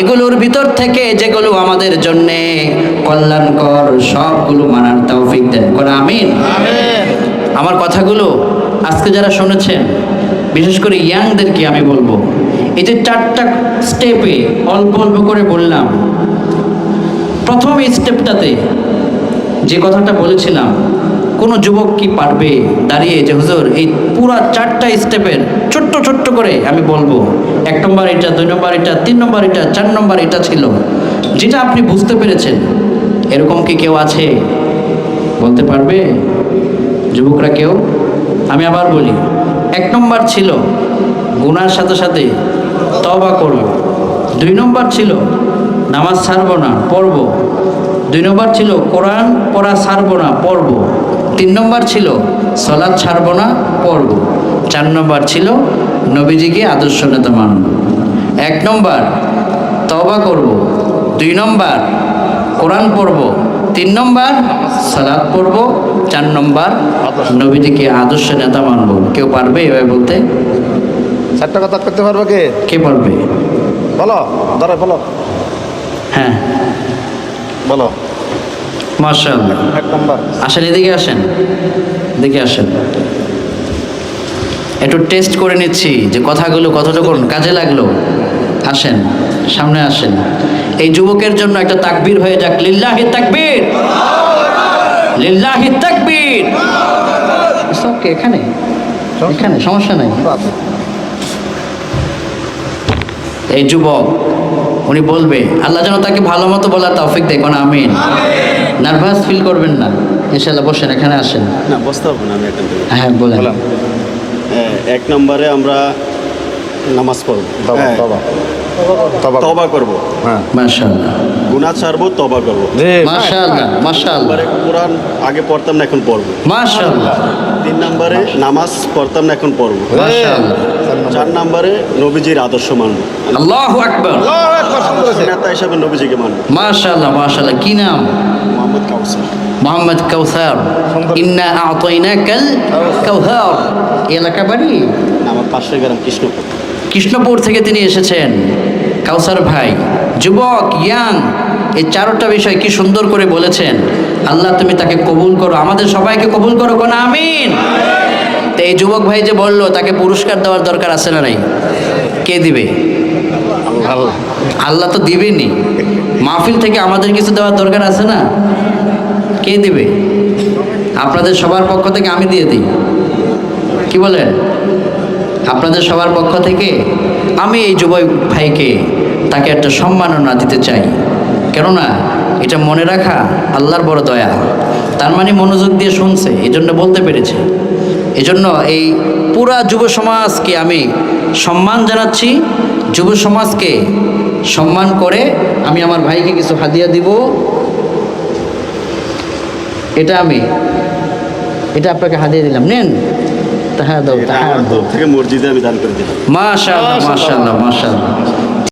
B: এগুলোর ভিতর থেকে যেগুলো আমাদের জন্য কল্যাণকর সবগুলো মানার তৌফিক দেন, কোন আমিন। আমার কথাগুলো আজকে যারা শুনেছেন, বিশেষ করে ইয়াংদেরকে আমি বলবো, এই যে 4টা স্টেপে অল্প অল্প করে বললাম, প্রথম স্টেপটাতে যে কথাটা বলেছিলাম, কোনো যুবক কি পারবে দাঁড়িয়ে যে হুজুর এই পুরা 4টা স্টেপের ছোট্ট ছোট্ট করে আমি বলবো, 1 নম্বর এটা, 2 নম্বর এটা, 3 নম্বর এটা, 4 নম্বর এটা ছিল, যেটা আপনি বুঝতে পেরেছেন, এরকম কি কেউ আছে? বলতে পারবে যুবকরা কেউ? আমি আবার বলি, 1 নম্বর ছিল গুনার সাথে সাথে তওবা করব, 2 নম্বর ছিল নামাজ ছাড়বো না, পড়ব, 2 নম্বর ছিল কোরআন পড়া ছাড়বো না, পড়ব, 3 নম্বর ছিল সালাত ছাড়বো না, পড়ব, 4 নম্বর ছিল নবীজিকে আদর্শ নেতা মানব। 1 নম্বর তওবা করব, 2 নম্বর কোরআন পড়ব, 3 নম্বর সালাত পড়ব, 4 নম্বর নবীজিকে আদর্শ নেতা মানব। কেউ পারবে এভাবে বলতে?
D: 4টা কথা করতে পারবো
B: কে পারবে?
D: বলো, ধরো বলো,
B: হ্যাঁ
D: বলো।
B: মাশাআল্লাহ।
D: 1 নম্বর,
B: আসেন, এদিকে আসেন, এদিকে আসেন। একটু টেস্ট করে নিচ্ছি যে কথাগুলো কতটুকু কাজে লাগলো। আসেন, সামনে আসেন। এই যুবকের জন্য একটা তাকবীর হয়ে যাক। লিল্লাহি তাকবীর, লিল্লাহি তাকবীর। ওকে, এখানে এখানে সমস্যা নাই। এই যুবক উনি বলবে, আল্লাহ যেন তাকে ভালো মতো বলার তৌফিক দেয়। কোন আমিন। নার্ভাস ফিল করবেন না, ইনশাআল্লাহ। বসেন, এখানে আসেন।
A: না, বসতে হবে না, আমি এখান থেকে।
B: হ্যাঁ বলেন।
A: 1 নম্বরে আমরা নামাজ পড়ব, হ্যাঁ, তওবা করব,
D: হ্যাঁ,
B: মাশাআল্লাহ,
A: গুনাহ ছাড়বো, তওবা করব।
D: জি,
B: মাশাআল্লাহ, মাশাআল্লাহ,
A: নম্বরে কোরআন আগে পড়তাম না, এখন পড়ব।
B: মাশাআল্লাহ,
A: 3 নম্বরে নামাজ পড়তাম না, এখন পড়ব।
B: মাশাআল্লাহ।
A: 4 নম্বরে নবীজির আদর্শ মানব।
B: আল্লাহু আকবার।
A: নেতা হিসাবে নবীজিকে মানব।
B: মাশাআল্লাহ, মাশাআল্লাহ। কি নাম?
A: মোহাম্মদ কাউসার।
B: মোহাম্মদ কাউসার। ইন্না আ'তাইনাকাল কাউসার। এই এলাকা বাড়ি
A: আমার পাশের গ্রাম কৃষ্ণপুর।
B: কৃষ্ণপুর থেকে তিনি এসেছেন। কাউসার ভাই, যুবক, ইয়াং, এই 4টা বিষয় কি সুন্দর করে বলেছেন। আল্লাহ তুমি তাকে কবুল করো, আমাদের সবাইকে কবুল করো। কোন আমিন। তো এই যুবক ভাই যে বললো, তাকে পুরস্কার দেওয়ার দরকার আছে না নাই? কে দিবে? আল্লাহ তো দিবেনি। মাহফিল থেকে আমাদের কিছু দেওয়ার দরকার আছে না? কে দিবে? আপনাদের সবার পক্ষ থেকে আমি দিয়ে দিই। কি বলেন? আপনাদের সবার পক্ষ থেকে আমি এই যুবক ভাইকে তাকে একটা সম্মাননা দিতে চাই। কেননা এটা মনে রাখা আল্লাহর বড় দয়া। তার মানে মনোযোগ দিয়ে শুনছে, এই জন্য বলতে পেরেছে। এজন্য এই পুরা যুব সমাজকে আমি সম্মান জানাচ্ছি। যুব সমাজকে সম্মান করে আমি আমার ভাইকে কিছু হাদিয়া দিব। এটা আপনাকে হাদিয়া দিলাম, নেন। তাহা দাও,
A: এটা
B: তাহা
A: আমার
B: দাও।
A: তরফ থেকে মসজিদে আমি দান করে দিলাম।
B: মাশাআল্লাহ, মাশাআল্লাহ, মাশাআল্লাহ।